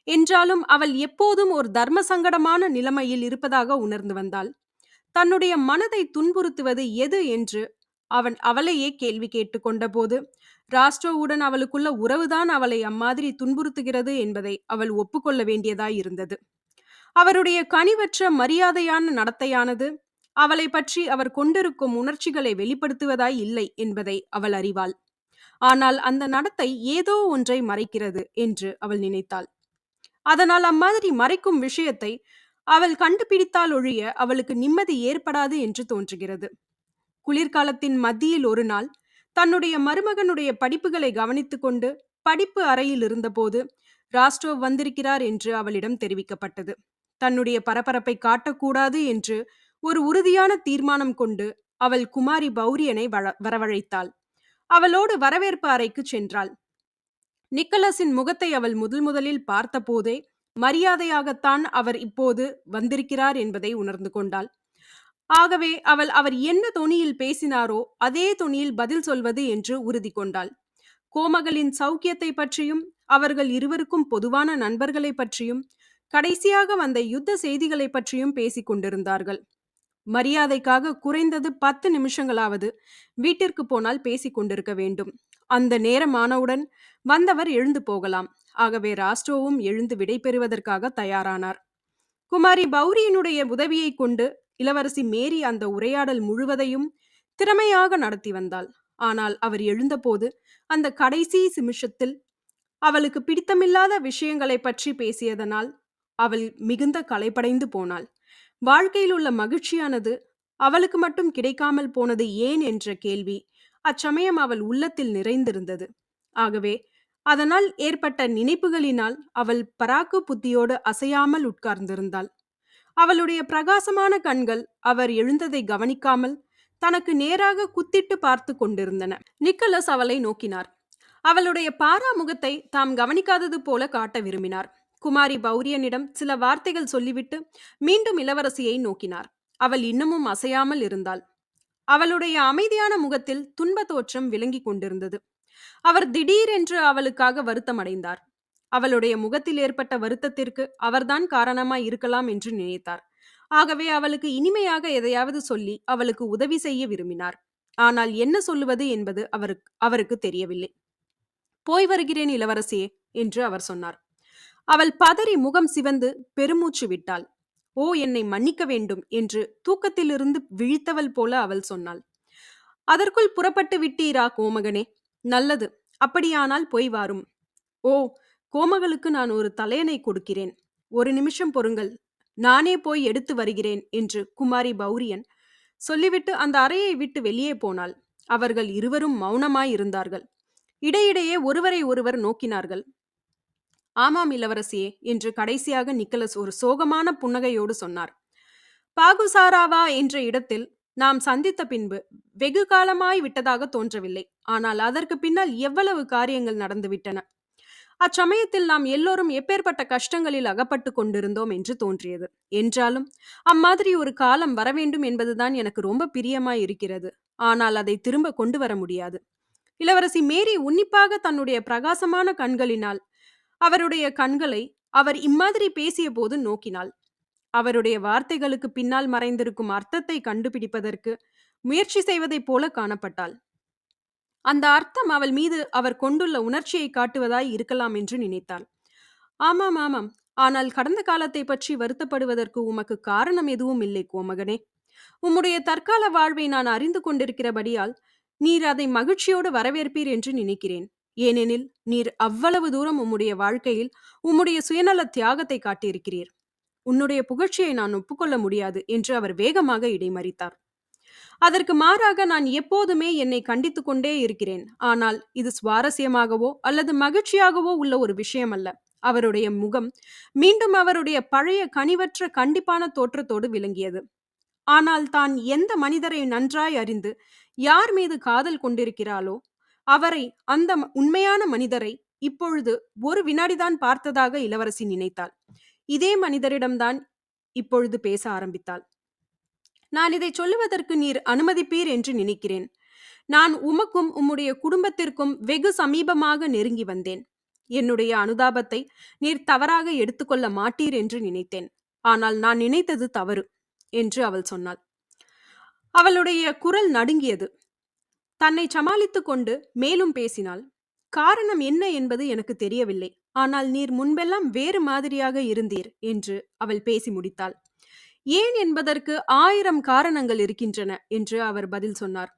என்றாலும் அவள் எப்போதும் ஒரு தர்ம சங்கடமான நிலைமையில் இருப்பதாக உணர்ந்து வந்தாள். தன்னுடைய மனதை துன்புறுத்துவது எது என்று அவளையே கேள்வி கேட்டுக்கொண்ட போது, ராஸ்டோவுடன் அவளுக்குள்ள உறவுதான் அவளை அம்மாதிரி துன்புறுத்துகிறது என்பதை அவள் ஒப்புக்கொள்ள வேண்டியதாய் இருந்தது. அவருடைய கனிவற்ற மரியாதையான நடத்தையானது அவளை பற்றி அவர் கொண்டிருக்கும் உணர்ச்சிகளை வெளிப்படுத்துவதாய் இல்லை என்பதை அவள் அறிவாள். ஆனால் அந்த நடத்தை ஏதோ ஒன்றை மறைக்கிறது என்று அவள் நினைத்தாள். அதனால் அம்மாதிரி மறைக்கும் விஷயத்தை அவள் கண்டுபிடித்தால் ஒழிய அவளுக்கு நிம்மதி ஏற்படாது என்று தோன்றுகிறது. குளிர்காலத்தின் மத்தியில் ஒரு நாள் தன்னுடைய மருமகனுடைய படிப்புகளை கவனித்துக் கொண்டு படிப்பு அறையில் இருந்தபோது ராஸ்டோவ் வந்திருக்கிறார் என்று அவளிடம் தெரிவிக்கப்பட்டது. தன்னுடைய பரபரப்பை காட்டக்கூடாது என்று ஒரு உறுதியான தீர்மானம் கொண்டு அவள் குமாரி பௌரியனை வரவழைத்தாள். அவளோடு வரவேற்பு அறைக்கு சென்றாள். நிக்கலஸின் முகத்தை அவள் முதலில் பார்த்த போதே மரியாதையாகத்தான் அவர் இப்போது வந்திருக்கிறார் என்பதை உணர்ந்து கொண்டாள். ஆகவே அவர் என்ன தொனியில் பேசினாரோ அதே தொனியில் பதில் சொல்வது என்று உறுதி கொண்டாள். கோமகளின் சௌக்கியத்தை பற்றியும் அவர்கள் இருவருக்கும் பொதுவான நண்பர்களை பற்றியும் கடைசியாக வந்த யுத்த செய்திகளை பற்றியும் பேசிக் கொண்டிருந்தார்கள். மரியாதைக்காக குறைந்தது 10 நிமிஷங்களாவது வீட்டிற்கு போனால் பேசிக் கொண்டிருக்க வேண்டும். அந்த நேரமானவுடன் வந்தவர் எழுந்து போகலாம். ஆகவே ராஸ்டோவும் எழுந்து விடை பெறுவதற்காக தயாரானார். குமாரி பௌரியினுடைய உதவியை கொண்டு இளவரசி மேரி அந்த உரையாடல் முழுவதையும் திறமையாக நடத்தி வந்தாள். ஆனால் அவர் எழுந்தபோது அந்த கடைசி நிமிஷத்தில் அவளுக்கு பிடித்தமில்லாத விஷயங்களை பற்றி பேசியதனால் அவள் மிகுந்த களைப்படைந்து போனாள். வாழ்க்கையில் உள்ள மகிழ்ச்சியானது அவளுக்கு மட்டும் கிடைக்காமல் போனது ஏன் என்ற கேள்வி அச்சமயம் அவள் உள்ளத்தில் நிறைந்திருந்தது. ஆகவே அதனால் ஏற்பட்ட நினைப்புகளினால் அவள் பராக்கு புத்தியோடு அசையாமல் உட்கார்ந்திருந்தாள். அவளுடைய பிரகாசமான கண்கள் அவர் எழுந்ததை கவனிக்காமல் தனக்கு நேராக குத்திட்டு பார்த்து கொண்டிருந்தன. நிக்கலஸ் அவளை நோக்கினார். அவளுடைய பாராமுகத்தை தாம் கவனிக்காதது போல காட்ட விரும்பினார். குமாரி பௌரியனிடம் சில வார்த்தைகள் சொல்லிவிட்டு மீண்டும் இளவரசியை நோக்கினார். அவள் இன்னமும் அசையாமல் இருந்தாள். அவளுடைய அமைதியான முகத்தில் துன்ப தோற்றம் விளங்கி கொண்டிருந்தது. அவர் திடீரென்று அவளுக்காக வருத்தமடைந்தார். அவளுடைய முகத்தில் ஏற்பட்ட வருத்தத்திற்கு அவர்தான் காரணமாய் இருக்கலாம் என்று நினைத்தார். ஆகவே அவளுக்கு இனிமையாக எதையாவது சொல்லி அவளுக்கு உதவி செய்ய விரும்பினார். ஆனால் என்ன சொல்லுவது என்பது அவருக்கு தெரியவில்லை. "போய் வருகிறேன் இளவரசியே" என்று அவர் சொன்னார். அவள் பதறி முகம் சிவந்து பெருமூச்சு விட்டாள். "ஓ, என்னை மன்னிக்க வேண்டும்" என்று தூக்கத்திலிருந்து விழித்தவள் போல அவள் சொன்னாள். "அதற்குள் புறப்பட்டு விட்டீரா கோமகனே? நல்லது. அப்படியானால் போய் வாரும்." "ஓ, கோமகளுக்கு நான் ஒரு தலையணை கொடுக்கிறேன். ஒரு நிமிஷம் பொறுங்கள், நானே போய் எடுத்து வருகிறேன்" என்று குமாரி பௌரியன் சொல்லிவிட்டு அந்த அறையை விட்டு வெளியே போனாள். அவர்கள் இருவரும் மௌனமாயிருந்தார்கள். இடையிடையே ஒருவரை ஒருவர் நோக்கினார்கள். "ஆமாம் இளவரசியே" என்று கடைசியாக நிக்கலஸ் ஒரு சோகமான புன்னகையோடு சொன்னார். "பாகுசாராவா என்ற இடத்தில் நாம் சந்தித்த பின்பு வெகு காலமாய் விட்டதாக தோன்றவில்லை. ஆனால் அதற்கு பின்னால் எவ்வளவு காரியங்கள் நடந்துவிட்டன. அச்சமயத்தில் நாம் எல்லோரும் எப்பேற்பட்ட கஷ்டங்களில் அகப்பட்டு கொண்டிருந்தோம் என்று தோன்றியது. என்றாலும் அம்மாதிரி ஒரு காலம் வரவேண்டும் என்பதுதான் எனக்கு ரொம்ப பிரியமாய் இருக்கிறது. ஆனால் அதை திரும்ப கொண்டு வர முடியாது." இளவரசி மேரி உன்னிப்பாக தன்னுடைய பிரகாசமான கண்களினால் அவருடைய கண்களை அவர் இம்மாதிரி பேசிய போது நோக்கினாள். அவருடைய வார்த்தைகளுக்கு பின்னால் மறைந்திருக்கும் அர்த்தத்தை கண்டுபிடிப்பதற்கு முயற்சி செய்வதைப் போல காணப்பட்டாள். அந்த அர்த்தம் அவள் மீது அவர் கொண்டுள்ள உணர்ச்சியை காட்டுவதாய் இருக்கலாம் என்று நினைத்தாள். "ஆமாம், ஆமாம். ஆனால் கடந்த காலத்தை பற்றி வருத்தப்படுவதற்கு உமக்கு காரணம் எதுவும் இல்லை கோமகனே. உம்முடைய தற்கால வாழ்வை நான் அறிந்து கொண்டிருக்கிறபடியால் நீர் அதை மகிழ்ச்சியோடு வரவேற்பீர் என்று நினைக்கிறேன். ஏனெனில் நீர் அவ்வளவு தூரம் உம்முடைய வாழ்க்கையில் உம்முடைய சுயநல தியாகத்தை காட்டியிருக்கிறீர். உன்னுடைய புகழ்ச்சியை நான் ஒப்புக்கொள்ள முடியாது" என்று அவர் வேகமாக இடைமறித்தார். "அதற்கு மாறாக நான் எப்போதுமே என்னை கண்டித்துக் கொண்டே இருக்கிறேன். ஆனால் இது சுவாரஸ்யமாகவோ அல்லது மகிழ்ச்சியாகவோ உள்ள ஒரு விஷயம் அல்ல." அவருடைய முகம் மீண்டும் அவருடைய பழைய கனிவற்ற கண்டிப்பான தோற்றத்தோடு விளங்கியது. ஆனால் தான் எந்த மனிதரை நன்றாய் அறிந்து யார் மீது காதல் கொண்டிருக்கிறாளோ அவரை, அந்த உண்மையான மனிதரை இப்பொழுது ஒரு வினாடிதான் பார்த்ததாக இளவரசி நினைத்தாள். இதே மனிதரிடம்தான் இப்பொழுது பேச ஆரம்பித்தாள். "நான் இதை சொல்லுவதற்கு நீர் அனுமதிப்பீர் என்று நினைக்கிறேன். நான் உமக்கும் உம்முடைய குடும்பத்திற்கும் வெகு சமீபமாக நெருங்கி வந்தேன். என்னுடைய அனுதாபத்தை நீர் தவறாக எடுத்துக்கொள்ள மாட்டீர் என்று நினைத்தேன். ஆனால் நான் நினைத்தது தவறு" என்று அவள் சொன்னாள். அவளுடைய குரல் நடுங்கியது. தன்னை சமாளித்துக் கொண்டு மேலும் பேசினாள். "காரணம் என்ன என்பது எனக்கு தெரியவில்லை. ஆனால் நீர் முன்பெல்லாம் வேறு மாதிரியாக இருந்தீர்" என்று அவள் பேசி முடித்தாள். "ஏன் என்பதற்கு 1000 காரணங்கள் இருக்கின்றன" என்று அவர் பதில் சொன்னார்.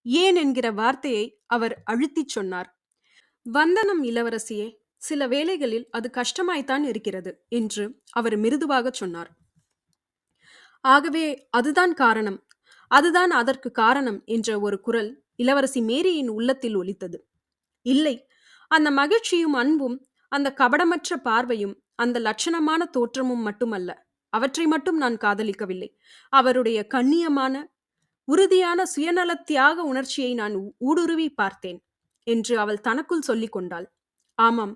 "ஏன்" என்கிற வார்த்தையை அவர் அழுத்திச் சொன்னார். "வந்தனம் இளவரசியே, சில வேளைகளில் அது கஷ்டமாய்த்தான் இருக்கிறது" என்று அவர் மிருதுவாகச் சொன்னார். "ஆகவே அதுதான் காரணம், அதுதான் அதற்கு காரணம்" என்ற ஒரு குரல் இளவரசி மேரியின் உள்ளத்தில் ஒலித்தது. "இல்லை, அந்த மகிழ்ச்சியும் அன்பும் அந்த கபடமற்ற பார்வையும் அந்த லட்சணமான தோற்றமும் மட்டுமல்ல. அவற்றை மட்டும் நான் காதலிக்கவில்லை. அவருடைய கண்ணியமான உறுதியான சுயநல தியாக உணர்ச்சியை நான் ஊடுருவி பார்த்தேன்" என்று அவள் தனக்குள் சொல்லிக் கொண்டாள். "ஆமாம்,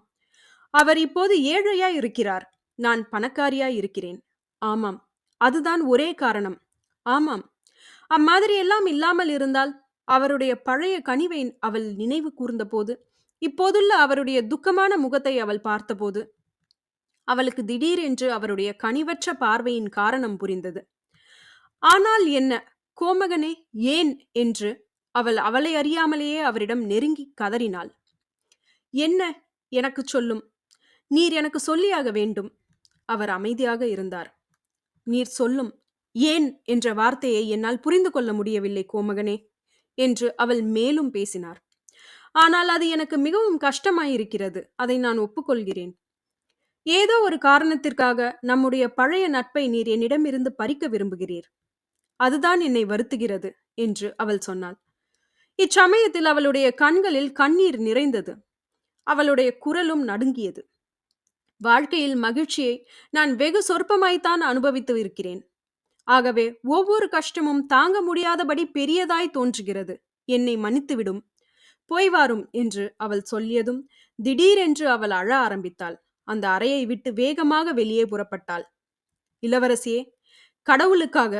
அவர் இப்போது ஏழையாய் இருக்கிறார். நான் பணக்காரியாய் இருக்கிறேன். ஆமாம், அதுதான் ஒரே காரணம். ஆமாம், அம்மாதிரியெல்லாம் இல்லாமல் இருந்தால் அவருடைய பழைய கனிவை அவள் நினைவு கூர்ந்தபோது, இப்போதுள்ள அவருடைய துக்கமான முகத்தை அவள் பார்த்தபோது அவளுக்கு திடீரென்று அவருடைய கனிவற்ற பார்வையின் காரணம் புரிந்தது. ஆனால் என்ன கோமகனே, ஏன் என்று அவள் அவளை அறியாமலேயே அவரிடம் நெருங்கி கதறினாள். "என்ன, எனக்குச் சொல்லும். நீர் எனக்கு சொல்லியாக வேண்டும்." அவர் அமைதியாக இருந்தார். "நீர் சொல்லும் 'ஏன்' என்ற வார்த்தையை என்னால் புரிந்து கொள்ள முடியவில்லை கோமகனே" என்று அவள் மேலும் பேசினார். "ஆனால் அது எனக்கு மிகவும் கஷ்டமாயிருக்கிறது. அதை நான் ஒப்புக்கொள்கிறேன். ஏதோ ஒரு காரணத்திற்காக நம்முடைய பழைய நட்பை நீர் என்னிடமிருந்து பறிக்க விரும்புகிறீர். அதுதான் என்னை வருத்துகிறது" என்று அவள் சொன்னாள். இச்சமயத்தில் அவளுடைய கண்களில் கண்ணீர் நிறைந்தது. அவளுடைய குரலும் நடுங்கியது. "வாழ்க்கையில் மகிழ்ச்சியை நான் வெகு சொற்பமாய்த்தான் அனுபவித்து இருக்கிறேன். ஆகவே ஒவ்வொரு கஷ்டமும் தாங்க முடியாதபடி பெரியதாய் தோன்றுகிறது. என்னை மன்னித்துவிடும். போய் வாரும்" என்று அவள் சொல்லியதும் திடீரென்று அவள் அழ ஆரம்பித்தாள். அந்த அறையை விட்டு வேகமாக வெளியே புறப்பட்டாள். "இளவரசியே, கடவுளுக்காக"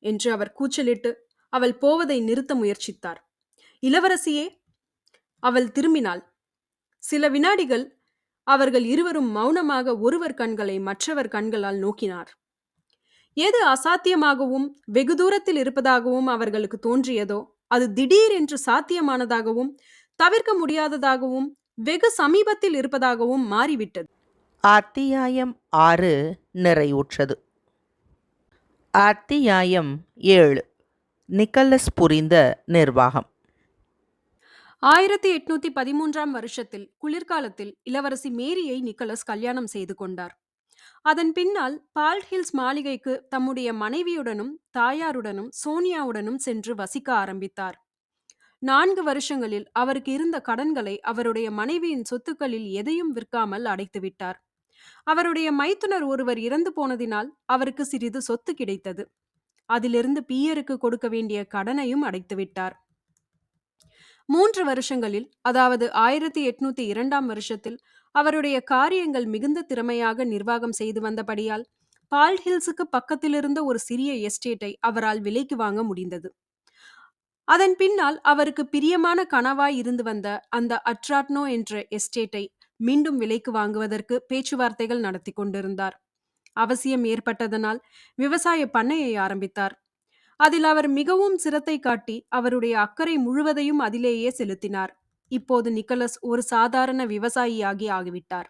என்று அவர் கூச்சலிட்டு அவள் போவதை நிறுத்த முயற்சித்தார். "இளவரசியே!" அவள் திரும்பினாள். சில வினாடிகள் அவர்கள் இருவரும் மௌனமாக ஒருவர் கண்களை மற்றவர் கண்களால் நோக்கினார். எது அசாத்தியமாகவும் வெகு தூரத்தில் இருப்பதாகவும் அவர்களுக்கு தோன்றியதோ அது திடீரென்று சாத்தியமானதாகவும் தவிர்க்க முடியாததாகவும் வெகு சமீபத்தில் இருப்பதாகவும் மாறிவிட்டது. அத்தியாயம் 6 நிறைவுற்றது. அத்தியாயம் 7 நிக்கலஸ் புரிந்த நிர்வாகம். 1813ஆம் வருஷத்தில் குளிர்காலத்தில் இளவரசி மேரியை நிக்கலஸ் கல்யாணம் செய்து கொண்டார். அதன் பின்னால் பால்ட் ஹில்ஸ் மாளிகைக்கு தம்முடைய மனைவியுடனும் தாயாருடனும் சோனியாவுடனும் சென்று வசிக்க ஆரம்பித்தார். 4 வருஷங்களில் அவருக்கு இருந்த கடன்களை அவருடைய மனைவியின் சொத்துக்களில் எதையும் விற்காமல் அடைத்துவிட்டார். அவருடைய மைத்துனர் ஒருவர் இறந்து போனதினால் அவருக்கு சிறிது சொத்து கிடைத்தது. அதிலிருந்து பீயருக்கு கொடுக்க வேண்டிய கடனையும் அடைத்துவிட்டார். 3 வருஷங்களில், அதாவது 1802ஆம் வருஷத்தில் அவருடைய காரியங்கள் மிகுந்த திறமையாக நிர்வாகம் செய்து வந்தபடியால் பால்ட் ஹில்ஸுக்கு பக்கத்திலிருந்த ஒரு சிறிய எஸ்டேட்டை அவரால் விலைக்கு வாங்க முடிந்தது. அதன் பின்னால் அவருக்கு பிரியமான கனவாய் இருந்து வந்த அந்த அட்ராட்னோ என்ற எஸ்டேட்டை மீண்டும் விலைக்கு வாங்குவதற்கு பேச்சுவார்த்தைகள் நடத்தி கொண்டிருந்தார். அவசியம் ஏற்பட்டதனால் விவசாய பண்ணையை ஆரம்பித்தார். அதில் அவர் மிகவும் சிரத்தை காட்டி அவருடைய அக்கறை முழுவதையும் அதிலேயே செலுத்தினார். இப்போது நிக்கலஸ் ஒரு சாதாரண விவசாயியாகி ஆகிவிட்டார்.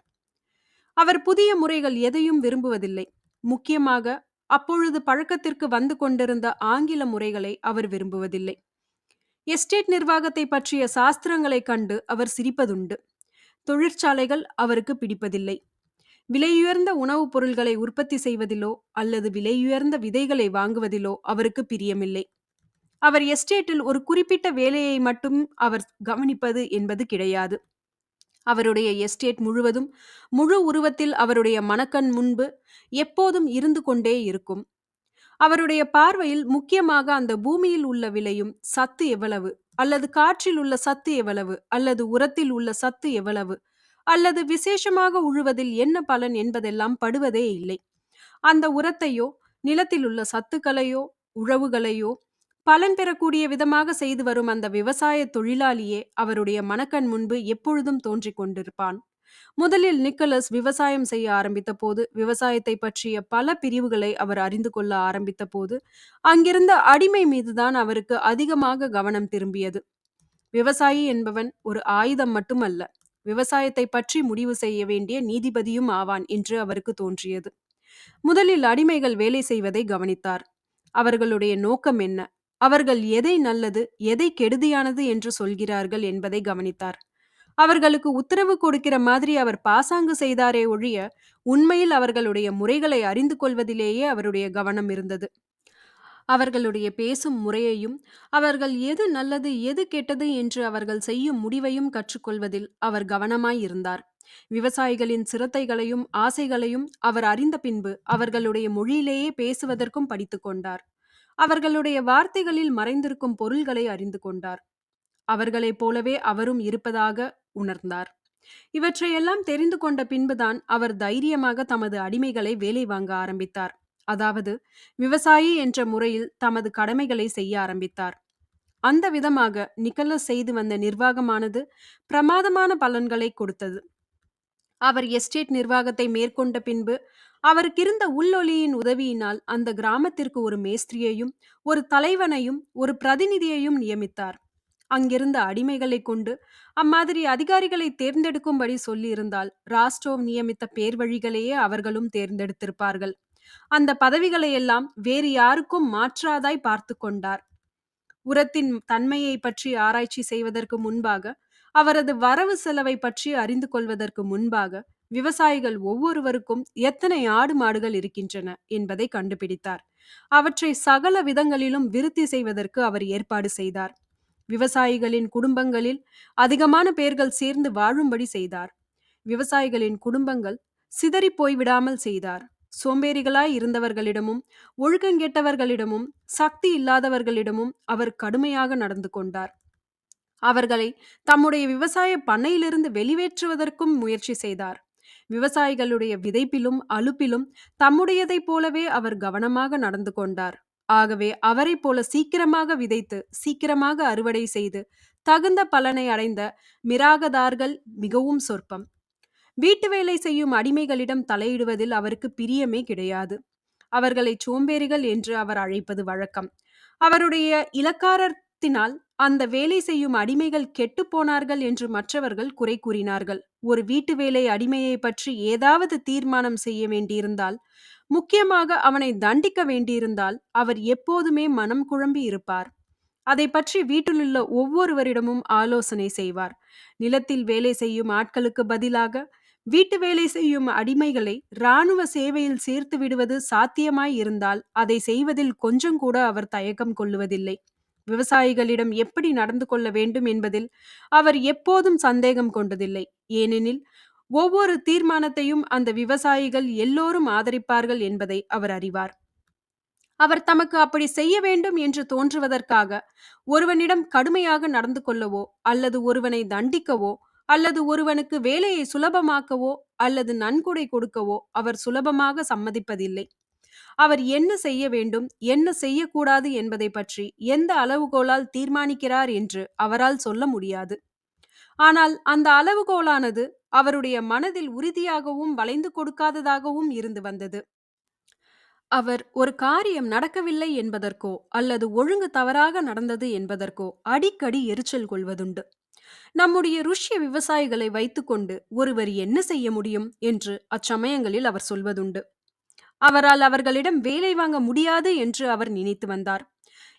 அவர் புதிய முறைகள் எதையும் விரும்புவதில்லை. முக்கியமாக அப்பொழுது பழக்கத்திற்கு வந்து கொண்டிருந்த ஆங்கில முறைகளை அவர் விரும்புவதில்லை. எஸ்டேட் நிர்வாகத்தை பற்றிய சாஸ்திரங்களை கண்டு அவர் சிரிப்பதுண்டு. தொழிற்சாலைகள் அவருக்கு பிடிப்பதில்லை. விலையுயர்ந்த உணவுப் பொருள்களை உற்பத்தி செய்வதிலோ அல்லது விலையுயர்ந்த விதைகளை வாங்குவதிலோ அவருக்கு பிரியமில்லை. அவர் எஸ்டேட்டில் ஒரு குறிப்பிட்ட வேலையை மட்டும் அவர் கவனிப்பது என்பது கிடையாது. அவருடைய எஸ்டேட் முழுவதும் முழு உருவத்தில் அவருடைய மனக்கண் முன்பு எப்போதும் இருந்து கொண்டே இருக்கும். அவருடைய பார்வையில் முக்கியமாக அந்த பூமியில் உள்ள விலையும் சத்து எவ்வளவு, அல்லது காற்றில் உள்ள சத்து எவ்வளவு, அல்லது உரத்தில் உள்ள சத்து எவ்வளவு, அல்லது விசேஷமாக உழுவதில் என்ன பலன் என்பதெல்லாம் படுவதே இல்லை. அந்த உரத்தையோ நிலத்தில் உள்ள சத்துக்களையோ உழவுகளையோ பலன் பெறக்கூடிய விதமாக செய்து வரும் அந்த விவசாய தொழிலாளியே அவருடைய மனக்கண் முன்பு எப்பொழுதும் தோன்றிக் கொண்டிருப்பான். முதலில் நிக்கலஸ் விவசாயம் செய்ய ஆரம்பித்த போது, விவசாயத்தை பற்றிய பல பிரிவுகளை அவர் அறிந்து கொள்ள ஆரம்பித்த போது, அங்கிருந்த அடிமை மீதுதான் அவருக்கு அதிகமாக கவனம் திரும்பியது. விவசாயி என்பவன் ஒரு ஆயுதம் மட்டுமல்ல, விவசாயத்தை பற்றி முடிவு செய்ய வேண்டிய நீதிபதியும் ஆவான் என்று அவருக்கு தோன்றியது. முதலில் அடிமைகள் வேலை செய்வதை கவனித்தார். அவர்களுடைய நோக்கம் என்ன, அவர்கள் எதை நல்லது எதை கெடுதியானது என்று சொல்கிறார்கள் என்பதை கவனித்தார். அவர்களுக்கு உத்தரவு கொடுக்கிற மாதிரி அவர் பாசாங்கு செய்தாரே ஒழிய உண்மையில் அவர்களுடைய முறைகளை அறிந்து கொள்வதிலேயே அவருடைய கவனம் இருந்தது. அவர்களுடைய பேசும் முறையையும் அவர்கள் எது நல்லது எது கெட்டது என்று அவர்கள் செய்யும் முடிவையும் கற்றுக்கொள்வதில் அவர் கவனமாயிருந்தார். விவசாயிகளின் சிரத்தைகளையும் ஆசைகளையும் அவர் அறிந்த பின்பு அவர்களுடைய மொழியிலேயே பேசுவதற்கும் படித்து கொண்டார். அவர்களுடைய வார்த்தைகளில் மறைந்திருக்கும் பொருள்களை அறிந்து கொண்டார். அவர்களைப் போலவே அவரும் இருப்பதாக உணர்ந்தார். இவற்றையெல்லாம் தெரிந்து கொண்ட பின்புதான் அவர் தைரியமாக தமது அடிமைகளை வேலை வாங்க ஆரம்பித்தார். அதாவது விவசாயி என்ற முறையில் தமது கடமைகளை செய்ய ஆரம்பித்தார். அந்த விதமாக நிக்கலஸ் செய்து வந்த நிர்வாகமானது பிரமாதமான பலன்களை கொடுத்தது. அவர் எஸ்டேட் நிர்வாகத்தை மேற்கொண்ட பின்பு அவருக்கிருந்த உள்ளொலியின் உதவியினால் அந்த கிராமத்திற்கு ஒரு மேஸ்திரியையும் ஒரு தலைவனையும் ஒரு பிரதிநிதியையும் நியமித்தார். அங்கிருந்த அடிமைகளை கொண்டு அம்மாதிரி அதிகாரிகளை தேர்ந்தெடுக்கும்படி சொல்லியிருந்தால் ராஸ்டோவ் நியமித்த பேர் வழிகளையே அவர்களும் தேர்ந்தெடுத்திருப்பார்கள். அந்த பதவிகளை எல்லாம் வேறு யாருக்கும் மாற்றாதாய் பார்த்து கொண்டார். உரத்தின் தன்மையை பற்றி ஆராய்ச்சி செய்வதற்கு முன்பாக, அவரது வரவு செலவை பற்றி அறிந்து கொள்வதற்கு முன்பாக, விவசாயிகள் ஒவ்வொருவருக்கும் எத்தனை ஆடு மாடுகள் இருக்கின்றன என்பதை கண்டுபிடித்தார். அவற்றை சகல விதங்களிலும் விருத்தி செய்வதற்கு அவர் ஏற்பாடு செய்தார். விவசாயிகளின் குடும்பங்களில் அதிகமான பேர்கள் சேர்ந்து வாழும்படி செய்தார். விவசாயிகளின் குடும்பங்கள் சிதறி போய்விடாமல் செய்தார். சோம்பேறிகளாய் இருந்தவர்களிடமும் ஒழுக்கங்கெட்டவர்களிடமும் சக்தி இல்லாதவர்களிடமும் அவர் கடுமையாக நடந்து கொண்டார். அவர்களை தம்முடைய விவசாய பண்ணையிலிருந்து வெளியேற்றுவதற்கும் முயற்சி செய்தார். விவசாயிகளுடைய விதைப்பிலும் அலுப்பிலும் தம்முடையதைப் போலவே அவர் கவனமாக நடந்து கொண்டார். ஆகவே அவரை போல சீக்கிரமாக விதைத்து சீக்கிரமாக அறுவடை செய்து தகுந்த பலனை அடைந்த மிராகதார்கள் மிகவும் சொற்பம். வீட்டு வேலை செய்யும் அடிமைகளிடம் தலையிடுவதில் அவருக்கு பிரியமே கிடையாது. அவர்களை சோம்பேறிகள் என்று அவர் அழைப்பது வழக்கம். அவருடைய இலக்காரத்தினால் அந்த வேலை செய்யும் அடிமைகள் கெட்டுப் போனார்கள் என்று மற்றவர்கள் குறை கூறினார்கள். ஒரு வீட்டு வேலை அடிமையை பற்றி ஏதாவது தீர்மானம் செய்ய வேண்டியிருந்தால், முக்கியமாக அவனை தண்டிக்க வேண்டியிருந்தால், அவர் எப்போதுமே மனம் குழம்பி இருப்பார். அதை பற்றி வீட்டிலுள்ள ஒவ்வொருவரிடமும் ஆலோசனை செய்வார். நிலத்தில் வேலை செய்யும் ஆட்களுக்கு பதிலாக வீட்டு வேலை செய்யும் அடிமைகளை இராணுவ சேவையில் சேர்த்து விடுவது சாத்தியமாய் இருந்தால் அதை செய்வதில் கொஞ்சம் கூட அவர் தயக்கம் கொள்ளுவதில்லை. விவசாயிகளிடம் எப்படி நடந்து கொள்ள வேண்டும் என்பதில் அவர் எப்போதும் சந்தேகம் கொண்டதில்லை. ஏனெனில் ஒவ்வொரு தீர்மானத்தையும் அந்த விவசாயிகள் எல்லோரும் ஆதரிப்பார்கள் என்பதை அவர் அறிவார். அவர் தமக்கு அப்படி செய்ய வேண்டும் என்று தோன்றுவதற்காக ஒருவனிடம் கடுமையாக நடந்து கொள்ளவோ, அல்லது ஒருவனை தண்டிக்கவோ, அல்லது ஒருவனுக்கு வேலையை சுலபமாக்கவோ, அல்லது நன்கொடை கொடுக்கவோ அவர் சுலபமாக சம்மதிப்பதில்லை. அவர் என்ன செய்ய வேண்டும், என்ன செய்யக்கூடாது என்பதை பற்றி எந்த அளவுகோலால் தீர்மானிக்கிறார் என்று அவரால் சொல்ல முடியாது. ஆனால் அந்த அளவுகோலானது அவருடைய மனதில் உறுதியாகவும் வளைந்து கொடுக்காததாகவும் இருந்து வந்தது. அவர் ஒரு காரியம் நடக்கவில்லை என்பதற்கோ அல்லது ஒழுங்கு தவறாக நடந்தது என்பதற்கோ அடிக்கடி எரிச்சல் கொள்வதுண்டு. நம்முடைய ருஷ்ய விவசாயிகளை வைத்துக்கொண்டு ஒருவர் என்ன செய்ய முடியும் என்று அச்சமயங்களில் அவர் சொல்வதுண்டு. அவரால் அவர்களிடம் வேலை வாங்க முடியாது என்று அவர் நினைத்து வந்தார்.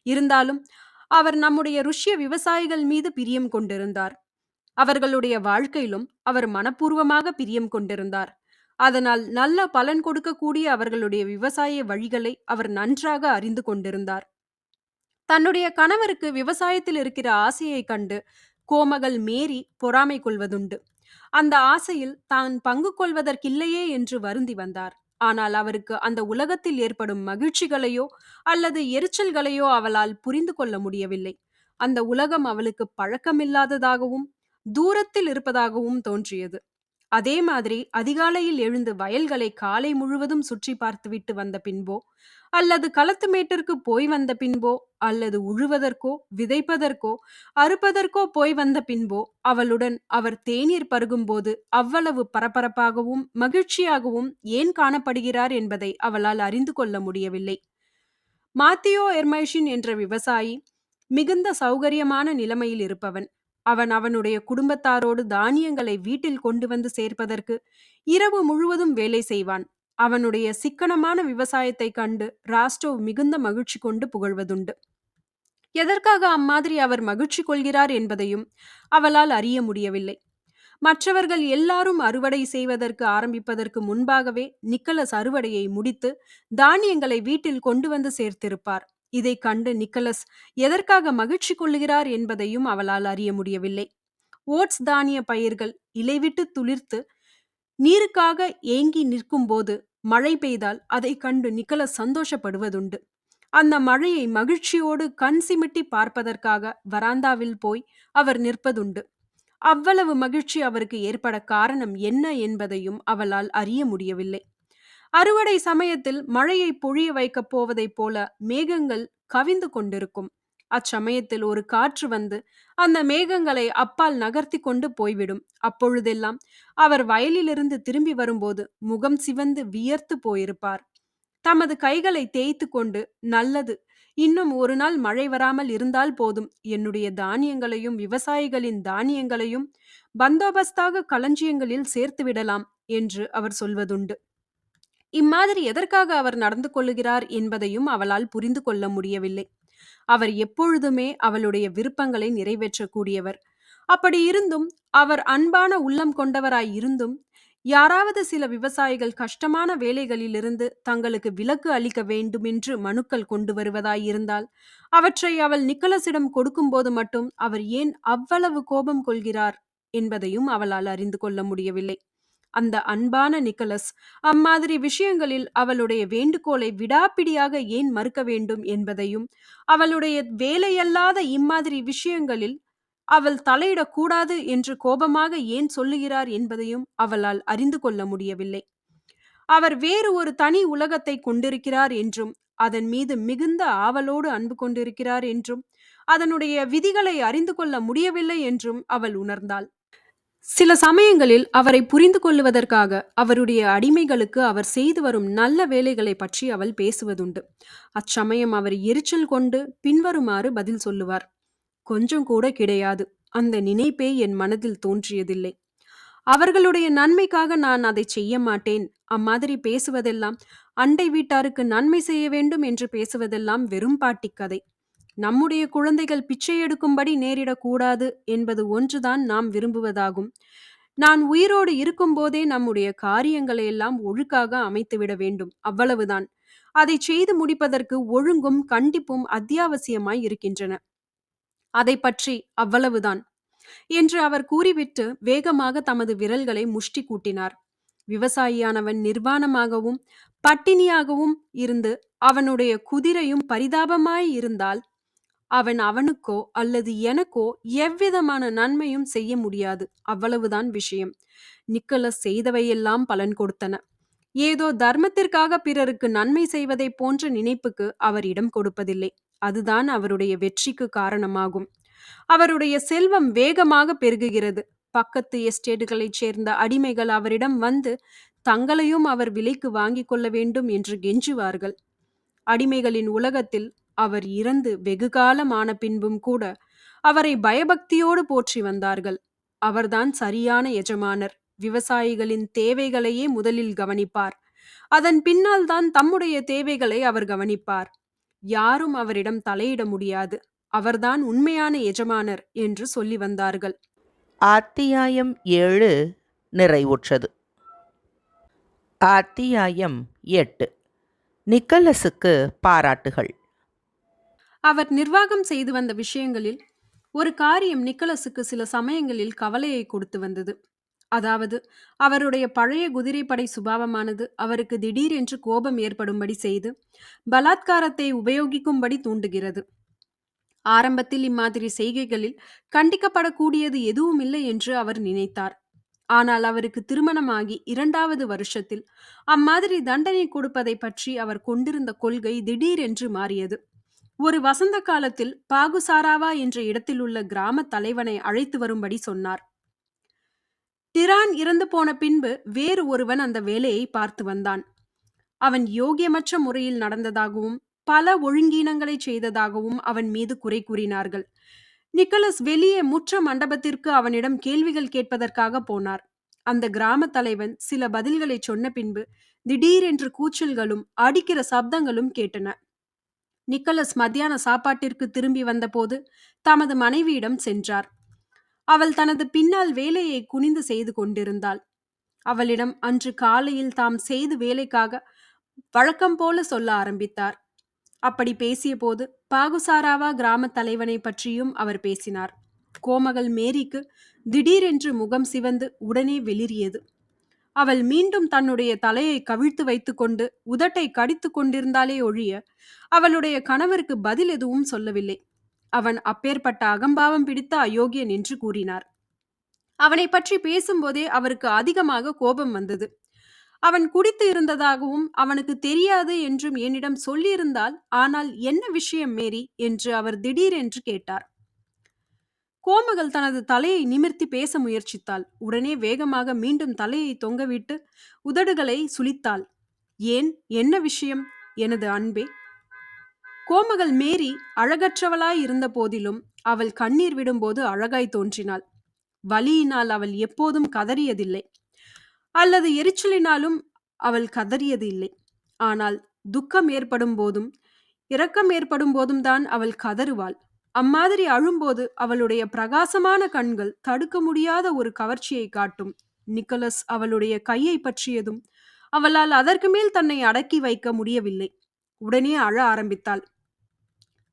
இருந்தாலும் அவர் நம்முடைய ருஷ்ய விவசாயிகள் மீது பிரியம் கொண்டிருந்தார். அவர்களுடைய வாழ்க்கையிலும் அவர் மனப்பூர்வமாக பிரியம் கொண்டிருந்தார். அதனால் நல்ல பலன் கொடுக்கக்கூடிய அவர்களுடைய விவசாய வழிகளை அவர் நன்றாக அறிந்து கொண்டிருந்தார். தன்னுடைய கணவருக்கு விவசாயத்தில் இருக்கிற ஆசையை கண்டு கோமகள் மேரி பொறாமை கொள்வதுண்டு. அந்த ஆசையில் தான் பங்கு கொள்வதற்கில்லையே என்று வருந்தி வந்தார். ஆனால் அவருக்கு அந்த உலகத்தில் ஏற்படும் மகிழ்ச்சிகளையோ அல்லது எரிச்சல்களையோ அவளால் புரிந்து கொள்ள முடியவில்லை. அந்த உலகம் அவளுக்கு பழக்கமில்லாததாகவும் தூரத்தில் இருப்பதாகவும் தோன்றியது. அதே மாதிரி அதிகாலையில் எழுந்து வயல்களை காலை முழுவதும் சுற்றி பார்த்துவிட்டு வந்த பின்போ, அல்லது களத்து மேட்டிற்கு போய் வந்த பின்போ, அல்லது உழுவதற்கோ விதைப்பதற்கோ அறுப்பதற்கோ போய் வந்த பின்போ அவளுடன் அவர் தேநீர் பருகும்போது அவ்வளவு பரபரப்பாகவும் மகிழ்ச்சியாகவும் ஏன் காணப்படுகிறார் என்பதை அவளால் அறிந்து கொள்ள முடியவில்லை. மாத்தியோ எர்மைஷின் என்ற விவசாயி மிகுந்த சௌகரியமான நிலைமையில் இருப்பவன். அவன் அவனுடைய குடும்பத்தாரோடு தானியங்களை வீட்டில் கொண்டு வந்து சேர்ப்பதற்கு இரவு முழுவதும் வேலை செய்வான். அவனுடைய சிக்கனமான விவசாயத்தை கண்டு ராஸ்டோவ் மிகுந்த மகிழ்ச்சி கொண்டு புகழ்வதுண்டு. எதற்காக அம்மாதிரி அவர் மகிழ்ச்சி கொள்கிறார் என்பதையும் அவளால் அறிய முடியவில்லை. மற்றவர்கள் எல்லாரும் அறுவடை செய்வதற்கு ஆரம்பிப்பதற்கு முன்பாகவே நிக்கலஸ் அறுவடையை முடித்து தானியங்களை வீட்டில் கொண்டு வந்து சேர்த்திருப்பார். இதை கண்டு நிக்கலஸ் எதற்காக மகிழ்ச்சி கொள்ளுகிறார் என்பதையும் அவளால் அறிய முடியவில்லை. ஓட்ஸ் தானிய பயிர்கள் இலைவிட்டு துளிர்த்து நீருக்காக ஏங்கி நிற்கும் போது மழை பெய்தால் அதை கண்டு நிக்கலஸ் சந்தோஷப்படுவதுண்டு. அந்த மழையை மகிழ்ச்சியோடு கண் சிமிட்டி பார்ப்பதற்காக வராந்தாவில் போய் அவர் நிற்பதுண்டு. அவ்வளவு மகிழ்ச்சி அவருக்கு ஏற்பட காரணம் என்ன என்பதையும் அவளால் அறிய முடியவில்லை. அறுவடை சமயத்தில் மழையை பொழிய வைக்கப் போவதைப் போல மேகங்கள் கவிந்து கொண்டிருக்கும். அச்சமயத்தில் ஒரு காற்று வந்து அந்த மேகங்களை அப்பால் நகர்த்தி கொண்டு போய்விடும். அப்பொழுதெல்லாம் அவர் வயலிலிருந்து திரும்பி வரும்போது முகம் சிவந்து வியர்த்து போயிருப்பார். தமது கைகளை தேய்த்து கொண்டு, நல்லது, இன்னும் ஒரு நாள் மழை வராமல் இருந்தால் போதும், என்னுடைய தானியங்களையும் விவசாயிகளின் தானியங்களையும் பந்தோபஸ்தாக களஞ்சியங்களில் சேர்த்து விடலாம் என்று அவர் சொல்வதுண்டு. இம்மாதிரி எதற்காக அவர் நடந்து கொள்ளுகிறார் என்பதையும் அவளால் புரிந்து கொள்ள முடியவில்லை. அவர் எப்பொழுதுமே அவளுடைய விருப்பங்களை நிறைவேற்றக்கூடியவர். அப்படி இருந்தும், அவர் அன்பான உள்ளம் கொண்டவராய் இருந்தும், யாராவது சில விவசாயிகள் கஷ்டமான வேலைகளிலிருந்து தங்களுக்கு விலக்கு அளிக்க வேண்டுமென்று மனுக்கள் கொண்டு வருவதாயிருந்தால் அவற்றை அவள் நிக்கலஸிடம் கொடுக்கும்போது மட்டும் அவர் ஏன் அவ்வளவு கோபம் கொள்கிறார் என்பதையும் அவளால் அறிந்து கொள்ள முடியவில்லை. அந்த அன்பான நிக்கலஸ் அம்மாதிரி விஷயங்களில் அவளுடைய வேண்டுகோளை விடாப்பிடியாக ஏன் மறுக்க வேண்டும் என்பதையும், அவளுடைய வேலையல்லாத இம்மாதிரி விஷயங்களில் அவள் தலையிடக்கூடாது என்று கோபமாக ஏன் சொல்லுகிறார் என்பதையும் அவளால் அறிந்து கொள்ள முடியவில்லை. அவர் வேறு ஒரு தனி உலகத்தை கொண்டிருக்கிறார் என்றும், அதன் மீது மிகுந்த ஆவலோடு அன்பு கொண்டிருக்கிறார் என்றும், அதனுடைய விதிகளை அறிந்து கொள்ள முடியவில்லை என்றும் அவள் உணர்ந்தாள். சில சமயங்களில் அவரை புரிந்து கொள்வதற்காக அவருடைய அடிமைகளுக்கு அவர் செய்து வரும் நல்ல வேலைகளை பற்றி அவள் பேசுவதுண்டு. அச்சமயம் அவர் எரிச்சல் கொண்டு பின்வருமாறு பதில் சொல்லுவார்: கொஞ்சம் கூட கிடையாது. அந்த நினைப்பே என் மனதில் தோன்றியதில்லை. அவர்களுடைய நன்மைக்காக நான் அதை செய்ய மாட்டேன். அம்மாதிரி பேசுவதெல்லாம், அண்டை வீட்டாருக்கு நன்மை செய்ய வேண்டும் என்று பேசுவதெல்லாம் வெறும் பாட்டிக் கதை. நம்முடைய குழந்தைகள் பிச்சை எடுக்கும்படி நேரிடக்கூடாது என்பது ஒன்றுதான் நாம் விரும்புவதாகும். நான் உயிரோடு இருக்கும்போதே நம்முடைய காரியங்களை எல்லாம் ஒழுக்காக அமைத்துவிட வேண்டும், அவ்வளவுதான். அதை செய்து முடிப்பதற்கு ஒழுங்கும் கண்டிப்பும் அத்தியாவசியமாய் இருக்கின்றன. அதை பற்றி அவ்வளவுதான் என்று அவர் கூறிவிட்டு வேகமாக தமது விரல்களை முஷ்டி கூட்டினார். விவசாயியானவன் நிர்வாணமாகவும் பட்டினியாகவும் இருந்து அவனுடைய குதிரையும் பரிதாபமாய் இருந்தால் அவனுக்கோ அல்லது எனக்கோ எவ்விதமான நன்மையும் செய்ய முடியாது, அவ்வளவுதான் விஷயம். நிக்கலஸ் செய்தவையெல்லாம் பலன் கொடுத்தன. ஏதோ தர்மத்திற்காக பிறருக்கு நன்மை செய்வதை போன்ற நினைப்புக்கு அவர் இடம் கொடுப்பதில்லை. அதுதான் அவருடைய வெற்றிக்கு காரணமாகும். அவருடைய செல்வம் வேகமாக பெருகுகிறது. பக்கத்து எஸ்டேட்டுகளைச் சேர்ந்த அடிமைகள் அவரிடம் வந்து தங்களையும் அவர் விலைக்கு வாங்கிக் கொள்ள வேண்டும் என்று கெஞ்சுவார்கள். அடிமைகளின் உலகத்தில் அவர் இறந்து வெகுகாலம் ஆன பின்பும் கூட அவரை பயபக்தியோடு போற்றி வந்தார்கள். அவர்தான் சரியான எஜமானர். விவசாயிகளின் தேவைகளையே முதலில் கவனிப்பார். அதன் பின்னால் தான் தம்முடைய தேவைகளை அவர் கவனிப்பார். யாரும் அவரிடம் தலையிட முடியாது. அவர்தான் உண்மையான எஜமானர் என்று சொல்லி வந்தார்கள். அத்தியாயம் 7 நிறைவுற்றது. அத்தியாயம் 8 நிக்கலஸுக்கு பாராட்டுகள். அவர் நிர்வாகம் செய்து வந்த விஷயங்களில் ஒரு காரியம் நிக்கலஸுக்கு சில சமயங்களில் கவலையை கொடுத்து வந்தது. அதாவது, அவருடைய பழைய குதிரைப்படை சுபாவமானது அவருக்கு திடீரென்று கோபம் ஏற்படும்படி செய்து பலாத்காரத்தை உபயோகிக்கும்படி தூண்டுகிறது. ஆரம்பத்தில் இம்மாதிரி செய்கைகளில் கண்டிக்கப்படக்கூடியது எதுவும் இல்லை என்று அவர் நினைத்தார். ஆனால் அவருக்கு திருமணமாகி 2வது வருஷத்தில் அம்மாதிரி தண்டனை கொடுப்பதை பற்றி அவர் கொண்டிருந்த கொள்கை திடீரென்று மாறியது. ஒரு வசந்த காலத்தில் பாகுசாராவா என்ற இடத்தில் உள்ள கிராம தலைவனை அழைத்து வரும்படி சொன்னார். டிரான் இறந்து போன பின்பு வேறு ஒருவன் அந்த வேலையை பார்த்து வந்தான். அவன் யோகியமற்ற முறையில் நடந்ததாகவும் பல ஒழுங்கீனங்களை செய்ததாகவும் அவன் மீது குறை கூறினார்கள். நிக்கலஸ் வெளியே முற்ற மண்டபத்திற்கு அவனிடம் கேள்விகள் கேட்பதற்காக போனார். அந்த கிராம தலைவன் சில பதில்களை சொன்ன பின்பு திடீரென்று கூச்சல்களும் அடிக்கிற சப்தங்களும் கேட்டன. நிக்கலஸ் மத்தியான சாப்பாட்டிற்கு திரும்பி வந்தபோது தமது மனைவியிடம் சென்றார். அவள் தனது பின்னால் வேலையை குனிந்து செய்து கொண்டிருந்தாள். அவளிடம் அன்று காலையில் தாம் செய்து வேலைக்காக வழக்கம் போல சொல்ல ஆரம்பித்தார். அப்படி பேசிய போது பாகுசாராவா கிராம தலைவனை பற்றியும் அவர் பேசினார். கோமகள் மேரிக்கு திடீரென்று முகம் சிவந்து உடனே வெளிரியது. அவள் மீண்டும் தன்னுடைய தலையை கவிழ்த்து வைத்துக்கொண்டு உதட்டை கடித்து கொண்டிருந்தாலே ஒழிய அவளுடைய கணவருக்கு பதில் எதுவும் சொல்லவில்லை. அவன் அப்பேற்பட்ட அகம்பாவம் பிடித்த அயோக்கியன் என்று கூறினார். அவனை பற்றி பேசும்போதே அவருக்கு அதிகமாக கோபம் வந்தது. அவன் குடித்து இருந்ததாகவும் அவனுக்கு தெரியாது என்றும் என்னிடம் சொல்லியிருந்தால், ஆனால் என்ன விஷயம் மேரி என்று அவர் திடீரென்று கேட்டார். கோமகள் தனது தலையை நிமிர்த்தி பேச முயற்சித்தாள். உடனே வேகமாக மீண்டும் தலையை தொங்கவிட்டு உதடுகளை சுளித்தாள். ஏன், என்ன விஷயம் எனது அன்பே? கோமகள் மேரி அழகற்றவளாய் இருந்த போதிலும் அவள் கண்ணீர் விடும்போது அழகாய் தோன்றினாள். வலியினால் அவள் எப்போதும் கதறியதில்லை, அல்லது எரிச்சலினாலும் அவள் கதறியது இல்லை. ஆனால் துக்கம் ஏற்படும் போதும் இரக்கம் ஏற்படும் போதும் தான் அவள் கதறுவாள். அம்மாதிரி அழும்போது அவளுடைய பிரகாசமான கண்கள் தடுக்க முடியாத ஒரு கவர்ச்சியை காட்டும். நிக்கலஸ் அவளுடைய கையை பற்றியதும் அவளால் அதற்கு மேல் தன்னை அடக்கி வைக்க முடியவில்லை. உடனே அழ ஆரம்பித்தாள்.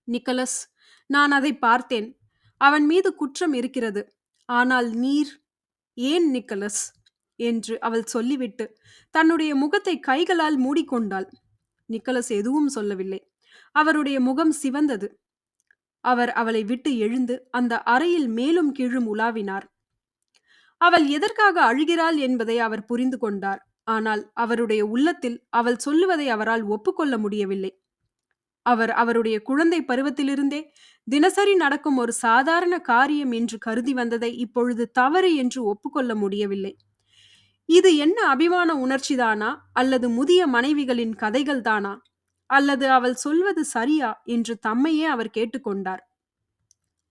நிக்கலஸ், நான் அதை பார்த்தேன். அவன் மீது குற்றம் இருக்கிறது. ஆனால் நீர் ஏன் நிக்கலஸ் என்று அவள் சொல்லிவிட்டு தன்னுடைய முகத்தை கைகளால் மூடிக்கொண்டாள். நிக்கலஸ் எதுவும் சொல்லவில்லை. அவருடைய முகம் சிவந்தது. அவர் அவளை விட்டு எழுந்து அந்த அறையில் மேலும் கீழும் உலாவினார். அவள் எதற்காக அழுகிறாள் என்பதை அவர் புரிந்து கொண்டார். ஆனால் அவருடைய உள்ளத்தில் அவள் சொல்லுவதை அவரால் ஒப்புக்கொள்ள முடியவில்லை. அவர் அவருடைய குழந்தை பருவத்திலிருந்தே தினசரி நடக்கும் ஒரு சாதாரண காரியம் என்று கருதி வந்ததை இப்பொழுது தவறு என்று ஒப்புக்கொள்ள முடியவில்லை. இது என்ன அபிமான உணர்ச்சிதானா, அல்லது முதிய மனைவிகளின் கதைகள் தானா, அல்லது அவள் சொல்வது சரியா என்று தம்மையே அவர் கேட்டுக்கொண்டார்.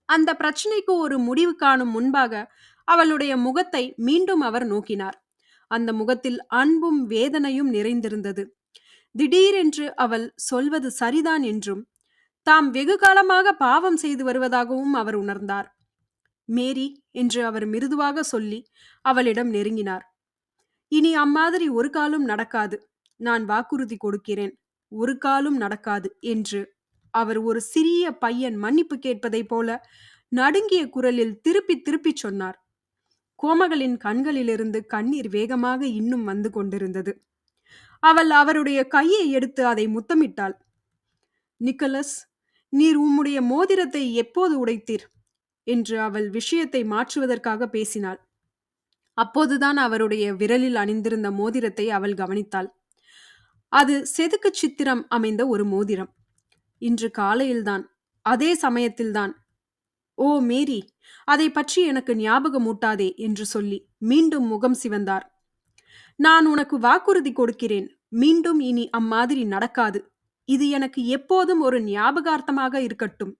அந்த பிரச்சனைக்கு ஒரு முடிவு காணும் முன்பாக அவளுடைய முகத்தை மீண்டும் அவர் நோக்கினார். அந்த முகத்தில் அன்பும் வேதனையும் நிறைந்திருந்தது. திடீரென்று அவள் சொல்வது சரிதான் என்றும் தாம் வெகு காலமாக பாவம் செய்து வருவதாகவும் அவர் உணர்ந்தார். மேரி என்று அவர் மிருதுவாக சொல்லி அவளிடம் நெருங்கினார். இனி அம்மாதிரி ஒரு காலும் நடக்காது, நான் வாக்குறுதி கொடுக்கிறேன், ஒரு காலும் நடக்காது என்று அவர் ஒரு சிறிய பையன் மன்னிப்பு கேட்பதைப் போல நடுங்கிய குரலில் திருப்பி திருப்பி சொன்னார். கோமகளின் கண்களிலிருந்து கண்ணீர் வேகமாக இன்னும் வந்து கொண்டிருந்தது. அவள் அவருடைய கையை எடுத்து அதை முத்தமிட்டாள். நிக்கலஸ், நீர் உம்முடைய மோதிரத்தை எப்போது உடைத்தீர் என்று அவள் விஷயத்தை மாற்றுவதற்காக பேசினாள். அப்போதுதான் அவருடைய விரலில் அணிந்திருந்த மோதிரத்தை அவள் கவனித்தாள். அது செதுக்கு சித்திரம் அமைந்த ஒரு மோதிரம். இன்று காலையில்தான், அதே சமயத்தில்தான். ஓ மேரி, அதை பற்றி எனக்கு ஞாபகமூட்டாதே என்று சொல்லி மீண்டும் முகம் சிவந்தார். நான் உனக்கு வாக்குறுதி கொடுக்கிறேன், மீண்டும் இனி அம்மாதிரி நடக்காது. இது எனக்கு எப்போதும் ஒரு ஞாபகார்த்தமாக இருக்கட்டும்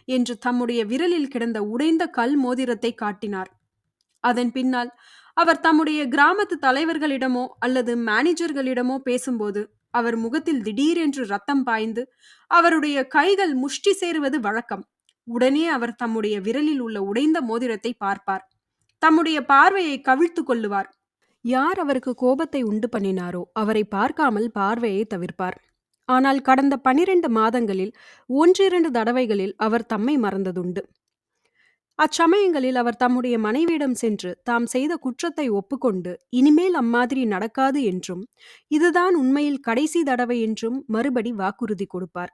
என்று தம்முடைய விரலில் கிடந்த உடைந்த கல் மோதிரத்தை காட்டினார். அதன் பின்னால் அவர் தம்முடைய கிராமத்து தலைவர்களிடமோ அல்லது மேனேஜர்களிடமோ பேசும்போது அவர் முகத்தில் திடீரென்று ரத்தம் பாய்ந்து அவருடைய கைகள் முஷ்டி சேருவது வழக்கம். உடனே அவர் தம்முடைய விரலில் உள்ள உடைந்த மோதிரத்தை பார்ப்பார். தம்முடைய பார்வையை கவிழ்த்து கொள்ளுவார். யார் அவருக்கு கோபத்தை உண்டு பண்ணினாரோ அவரை பார்க்காமல் பார்வையை தவிர்ப்பார். ஆனால் கடந்த 12 மாதங்களில் 1-2 தடவைகளில் அவர் தம்மை மறந்ததுண்டு. அச்சமயங்களில் அவர் தம்முடைய மனைவியிடம் சென்று தாம் செய்த குற்றத்தை ஒப்புக்கொண்டு இனிமேல் அம்மாதிரி நடக்காது என்றும் இதுதான் உண்மையில் கடைசி தடவை என்றும் மறுபடி வாக்குறுதி கொடுப்பார்.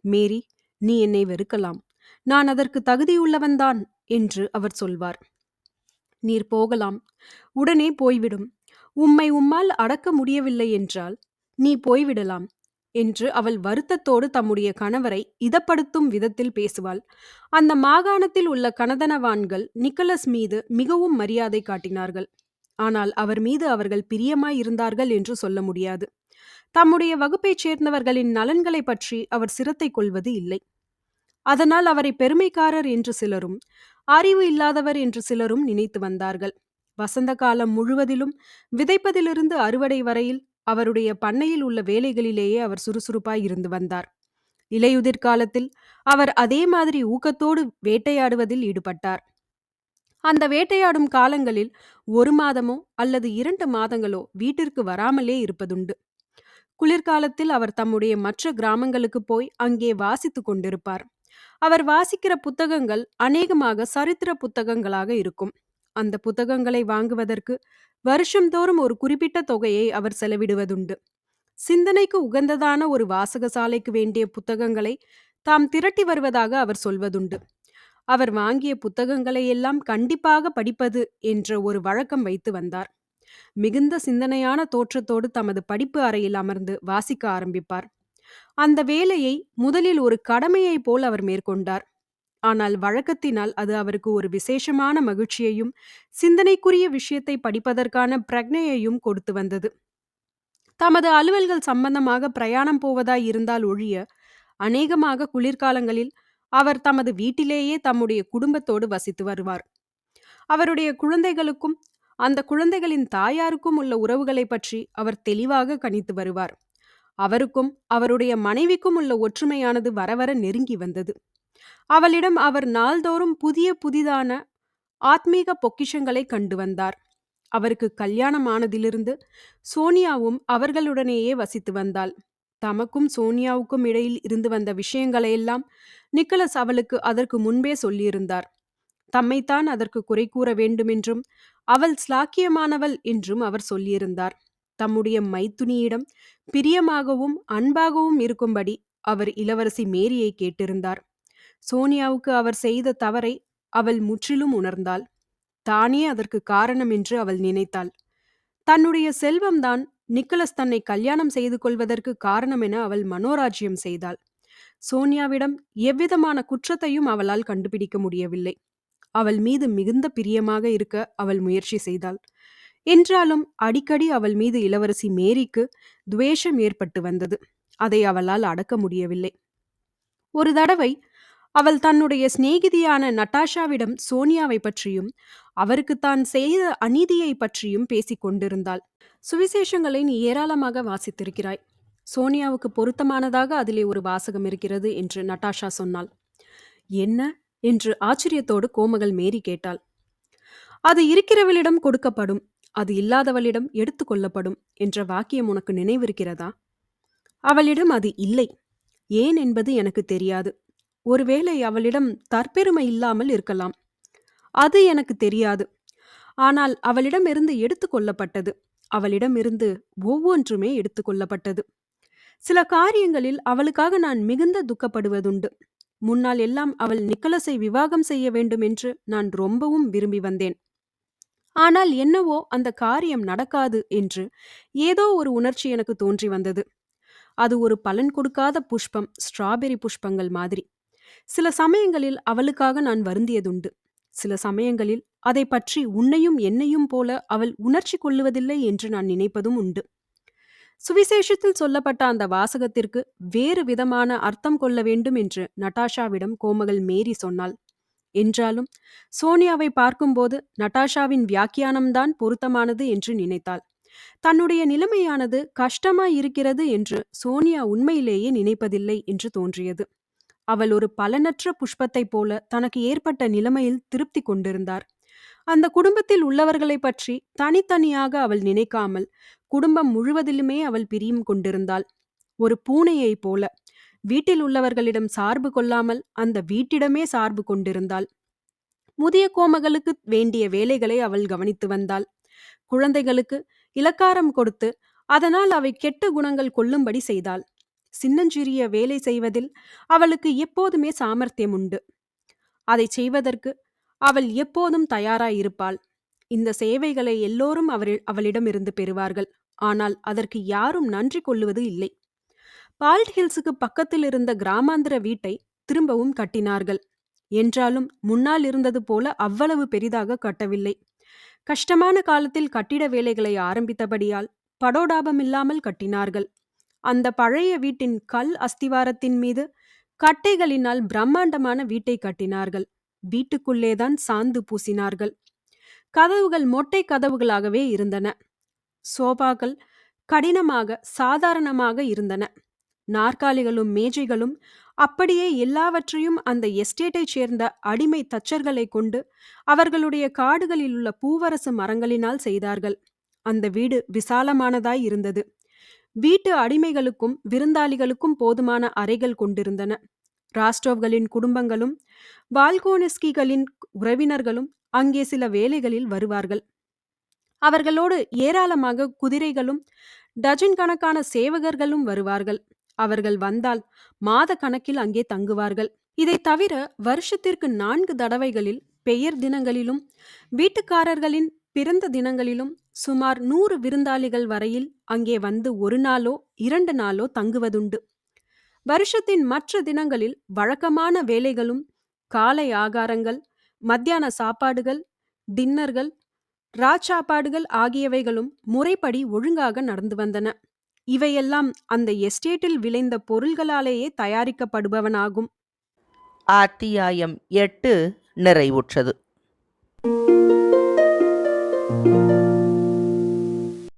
மேரி, நீ என்னை வெறுக்கலாம், நான் அதற்கு தகுதியுள்ளவன்தான் என்று அவர் சொல்வார். நீர் போகலாம், உடனே போய்விடும். உம்மை உம்மால் அடக்க முடியவில்லை என்றால் நீ போய்விடலாம் என்று அவள் வருத்தத்தோடு தம்முடைய கணவரை இதப்படுத்தும் விதத்தில் பேசுவாள். அந்த மாகாணத்தில் உள்ள கனதனவான்கள் நிக்கலஸ் மீது மிகவும் மரியாதை காட்டினார்கள். ஆனால் அவர் மீது அவர்கள் பிரியமாய் இருந்தார்கள் என்று சொல்ல முடியாது. தம்முடைய வகுப்பைச் சேர்ந்தவர்களின் நலன்களை பற்றி அவர் சிரத்தை கொள்வது இல்லை. அதனால் அவரை பெருமைக்காரர் என்று சிலரும், அறிவு இல்லாதவர் என்று சிலரும் நினைத்து வந்தார்கள். வசந்த காலம் முழுவதிலும் விதைப்பதிலிருந்து அறுவடை வரையில் அவருடைய பண்ணையில் உள்ள வேலைகளிலேயே அவர் சுறுசுறுப்பாய் இருந்து வந்தார். இலையுதிர் காலத்தில் அவர் அதே மாதிரி ஊக்கத்தோடு வேட்டையாடுவதில் ஈடுபட்டார். அந்த வேட்டையாடும் காலங்களில் 1 மாதமோ அல்லது 2 மாதங்களோ வீட்டிற்கு வராமலே இருப்பதுண்டு. குளிர்காலத்தில் அவர் தம்முடைய மற்ற கிராமங்களுக்கு போய் அங்கே வாசித்து கொண்டிருப்பார். அவர் வாசிக்கிற புத்தகங்கள் அநேகமாக சரித்திர புத்தகங்களாக இருக்கும். அந்த புத்தகங்களை வாங்குவதற்கு வருஷந்தோறும் ஒரு குறிப்பிட்ட தொகையை அவர் செலவிடுவதுண்டு. சிந்தனைக்கு உகந்ததான ஒரு வாசகசாலைக்கு வேண்டிய புத்தகங்களை தாம் திரட்டி வருவதாக அவர் சொல்வதுண்டு. அவர் வாங்கிய புத்தகங்களை எல்லாம் கண்டிப்பாக படிப்பது என்ற ஒரு வழக்கம் வைத்து வந்தார். மிகுந்த சிந்தனையான தோற்றத்தோடு தமது படிப்பு அறையில் அமர்ந்து வாசிக்க ஆரம்பிப்பார். அந்த வேலையை முதலில் ஒரு கடமையைப் போல் அவர் மேற்கொண்டார். ஆனால் வழக்கத்தினால் அது அவருக்கு ஒரு விசேஷமான மகிழ்ச்சியையும் சிந்தனைக்குரிய விஷயத்தை படிப்பதற்கான பிரக்ஞையையும் கொடுத்து வந்தது. தமது அலுவல்கள் சம்பந்தமாக பிரயாணம் போவதாய் இருந்தால் ஒழிய அநேகமாக குளிர்காலங்களில் அவர் தமது வீட்டிலேயே தம்முடைய குடும்பத்தோடு வசித்து வருவார். அவருடைய குழந்தைகளுக்கும் அந்த குழந்தைகளின் தாயாருக்கும் உள்ள உறவுகளை பற்றி அவர் தெளிவாக கணித்து வருவார். அவருக்கும் அவருடைய மனைவிக்கும் உள்ள ஒற்றுமையானது வரவர நெருங்கி வந்தது. அவளிடம் அவர் நாள்தோறும் புதிதான ஆத்மீக பொக்கிஷங்களை கண்டு வந்தார். அவருக்கு கல்யாணமானதிலிருந்து சோனியாவும் அவர்களுடனேயே வசித்து வந்தாள். தமக்கும் சோனியாவுக்கும் இடையில் இருந்து வந்த விஷயங்களையெல்லாம் நிக்கலஸ் அவளுக்கு அதற்கு முன்பே சொல்லியிருந்தார். தம்மைத்தான் அதற்கு குறை கூற வேண்டுமென்றும் அவள் ஸ்லாக்கியமானவள் என்றும் அவர் சொல்லியிருந்தார். தம்முடைய மைத்துனியிடம் பிரியமாகவும் அன்பாகவும் இருக்கும்படி அவர் இளவரசி மேரியை கேட்டிருந்தார். சோனியாவுக்கு அவர் செய்த தவறை அவள் முற்றிலும் உணர்ந்தாள். தானே அதற்கு காரணம் என்று அவள் நினைத்தாள். தன்னுடைய செல்வம்தான் நிக்கலஸ் தன்னை கல்யாணம் செய்து கொள்வதற்கு காரணம் என அவள் மனோராஜ்யம் செய்தாள். சோனியாவிடம் எவ்விதமான குற்றத்தையும் அவளால் கண்டுபிடிக்க முடியவில்லை. அவள் மீது மிகுந்த பிரியமாக இருக்க அவள் முயற்சி செய்தாள். என்றாலும் அடிக்கடி அவள் மீது இளவரசி மேரிக்கு துவேஷம் ஏற்பட்டு வந்தது. அதை அவளால் அடக்க முடியவில்லை. ஒரு தடவை அவள் தன்னுடைய சிநேகிதியான நட்டாஷாவிடம் சோனியாவை பற்றியும் அவருக்கு தான் செய்த அநீதியை பற்றியும் பேசிக் கொண்டிருந்தாள். சுவிசேஷங்களை நீ ஏராளமாக வாசித்திருக்கிறாய். சோனியாவுக்கு பொருத்தமானதாக அதிலே ஒரு வாசகம் இருக்கிறது என்று நட்டாஷா சொன்னாள். என்ன என்று ஆச்சரியத்தோடு கோமகள் மேரி கேட்டாள். அது இருக்கிறவளிடம் கொடுக்கப்படும், அது இல்லாதவளிடம் எடுத்து கொள்ளப்படும் என்ற வாக்கியம் உனக்கு நினைவிருக்கிறதா? அவளிடம் அது இல்லை. ஏன் என்பது எனக்கு தெரியாது. ஒருவேளை அவளிடம் தற்பெருமை இல்லாமல் இருக்கலாம். அது எனக்கு தெரியாது. ஆனால் அவளிடமிருந்து எடுத்து கொள்ளப்பட்டது. அவளிடமிருந்து ஒவ்வொன்றுமே எடுத்து கொள்ளப்பட்டது. சில காரியங்களில் அவளுக்காக நான் மிகுந்த துக்கப்படுவதுண்டு. முன்னால் எல்லாம் அவள் நிக்கலஸை விவாகம் செய்ய வேண்டும் என்று நான் ரொம்பவும் விரும்பி வந்தேன். ஆனால் என்னவோ அந்த காரியம் நடக்காது என்று ஏதோ ஒரு உணர்ச்சி எனக்கு தோன்றி வந்தது. அது ஒரு பலன் கொடுக்காத புஷ்பம், ஸ்ட்ராபெரி புஷ்பங்கள் மாதிரி. சில சமயங்களில் அவளுக்காக நான் வருந்தியதுண்டு. சில சமயங்களில் அதை பற்றி உன்னையும் என்னையும் போல அவள் உணர்ச்சி கொள்ளுவதில்லை என்று நான் நினைப்பதும் உண்டு. சுவிசேஷத்தில் சொல்லப்பட்ட அந்த வாசகத்திற்கு வேறு விதமான அர்த்தம் கொள்ள வேண்டும் என்று நட்டாஷாவிடம் கோமகள் மேரி சொன்னாள். என்றாலும் சோனியாவை பார்க்கும்போது நட்டாஷாவின் வியாக்கியானம்தான் பொருத்தமானது என்று நினைத்தாள். தன்னுடைய நிலைமையானது கஷ்டமாயிருக்கிறது என்று சோனியா உண்மையிலேயே நினைப்பதில்லை என்று தோன்றியது. அவள் ஒரு பலனற்ற புஷ்பத்தைப் போல தனக்கு ஏற்பட்ட நிலைமையில் திருப்தி கொண்டிருந்தார். அந்த குடும்பத்தில் உள்ளவர்களை பற்றி தனித்தனியாக அவள் நினைக்காமல் குடும்பம் முழுவதிலுமே அவள் பிரியம் கொண்டிருந்தாள். ஒரு பூனையைப் போல வீட்டில் உள்ளவர்களிடம் சார்பு கொள்ளாமல் அந்த வீட்டிடமே சார்பு கொண்டிருந்தாள். முதிய கோமகளுக்கு வேண்டிய வேலைகளை அவள் கவனித்து வந்தாள். குழந்தைகளுக்கு இலக்காரம் கொடுத்து அதனால் அவை கெட்ட குணங்கள் கொள்ளும்படி செய்தாள். சின்னஞ்சிறிய வேலை செய்வதில் அவளுக்கு எப்போதுமே சாமர்த்தியம் உண்டு. அதை செய்வதற்கு அவள் எப்போதும் தயாராயிருப்பாள். இந்த சேவைகளை எல்லோரும் அவளிடமிருந்து பெறுவார்கள். ஆனால் அதற்கு யாரும் நன்றி கொள்ளுவது இல்லை. பால்ட் ஹில்ஸுக்கு பக்கத்தில் இருந்த கிராமாந்திர வீட்டை திரும்பவும் கட்டினார்கள். என்றாலும் முன்னால் இருந்தது போல அவ்வளவு பெரிதாக கட்டவில்லை. கஷ்டமான காலத்தில் கட்டிட வேலைகளை ஆரம்பித்தபடியால் படோடாபமில்லாமல் கட்டினார்கள். அந்த பழைய வீட்டின் கல் அஸ்திவாரத்தின் மீது கட்டைகளினால் பிரம்மாண்டமான வீட்டை கட்டினார்கள். வீட்டுக்குள்ளேதான் சாந்து பூசினார்கள். கதவுகள் மொட்டை கதவுகளாகவே இருந்தன. சோபாக்கள் கடினமாக சாதாரணமாக இருந்தன. நாற்காலிகளும் மேஜைகளும் அப்படியே எல்லாவற்றையும் அந்த எஸ்டேட்டைச் சேர்ந்த அடிமை தச்சர்களை கொண்டு அவர்களுடைய காடுகளில் உள்ள பூவரசு மரங்களினால் செய்தார்கள். அந்த வீடு விசாலமானதாய் இருந்தது. வீட்டு அடிமைகளுக்கும் விருந்தாளிகளுக்கும் போதுமான அறைகள் கொண்டிருந்தன. ராஸ்டோவ்களின் குடும்பங்களும் வால்கோனிஸ்கிகளின் உறவினர்களும் அங்கே சில வேலைகளில் வருவார்கள். அவர்களோடு ஏராளமாக குதிரைகளும் டஜன் கணக்கான சேவகர்களும் வருவார்கள். அவர்கள் வந்தால் மாத கணக்கில் அங்கே தங்குவார்கள். இதை தவிர வருஷத்திற்கு 4 தடவைகளில் பெயர் தினங்களிலும் வீட்டுக்காரர்களின் பிறந்த தினங்களிலும் சுமார் 100 விருந்தாளிகள் வரையில் அங்கே வந்து 1 நாளோ 2 நாளோ தங்குவதுண்டு. வருஷத்தின் மற்ற தினங்களில் வழக்கமான வேலைகளும் காலை ஆகாரங்கள், மத்தியான சாப்பாடுகள், டின்னர்கள், ராச்சாப்பாடுகள் ஆகியவைகளும் முறைப்படி ஒழுங்காக நடந்து வந்தன. இவையெல்லாம் அந்த எஸ்டேட்டில் விளைந்த பொருள்களாலேயே தயாரிக்கப்படுபவனாகும். அத்தியாயம் 8 நிறைவுற்றது.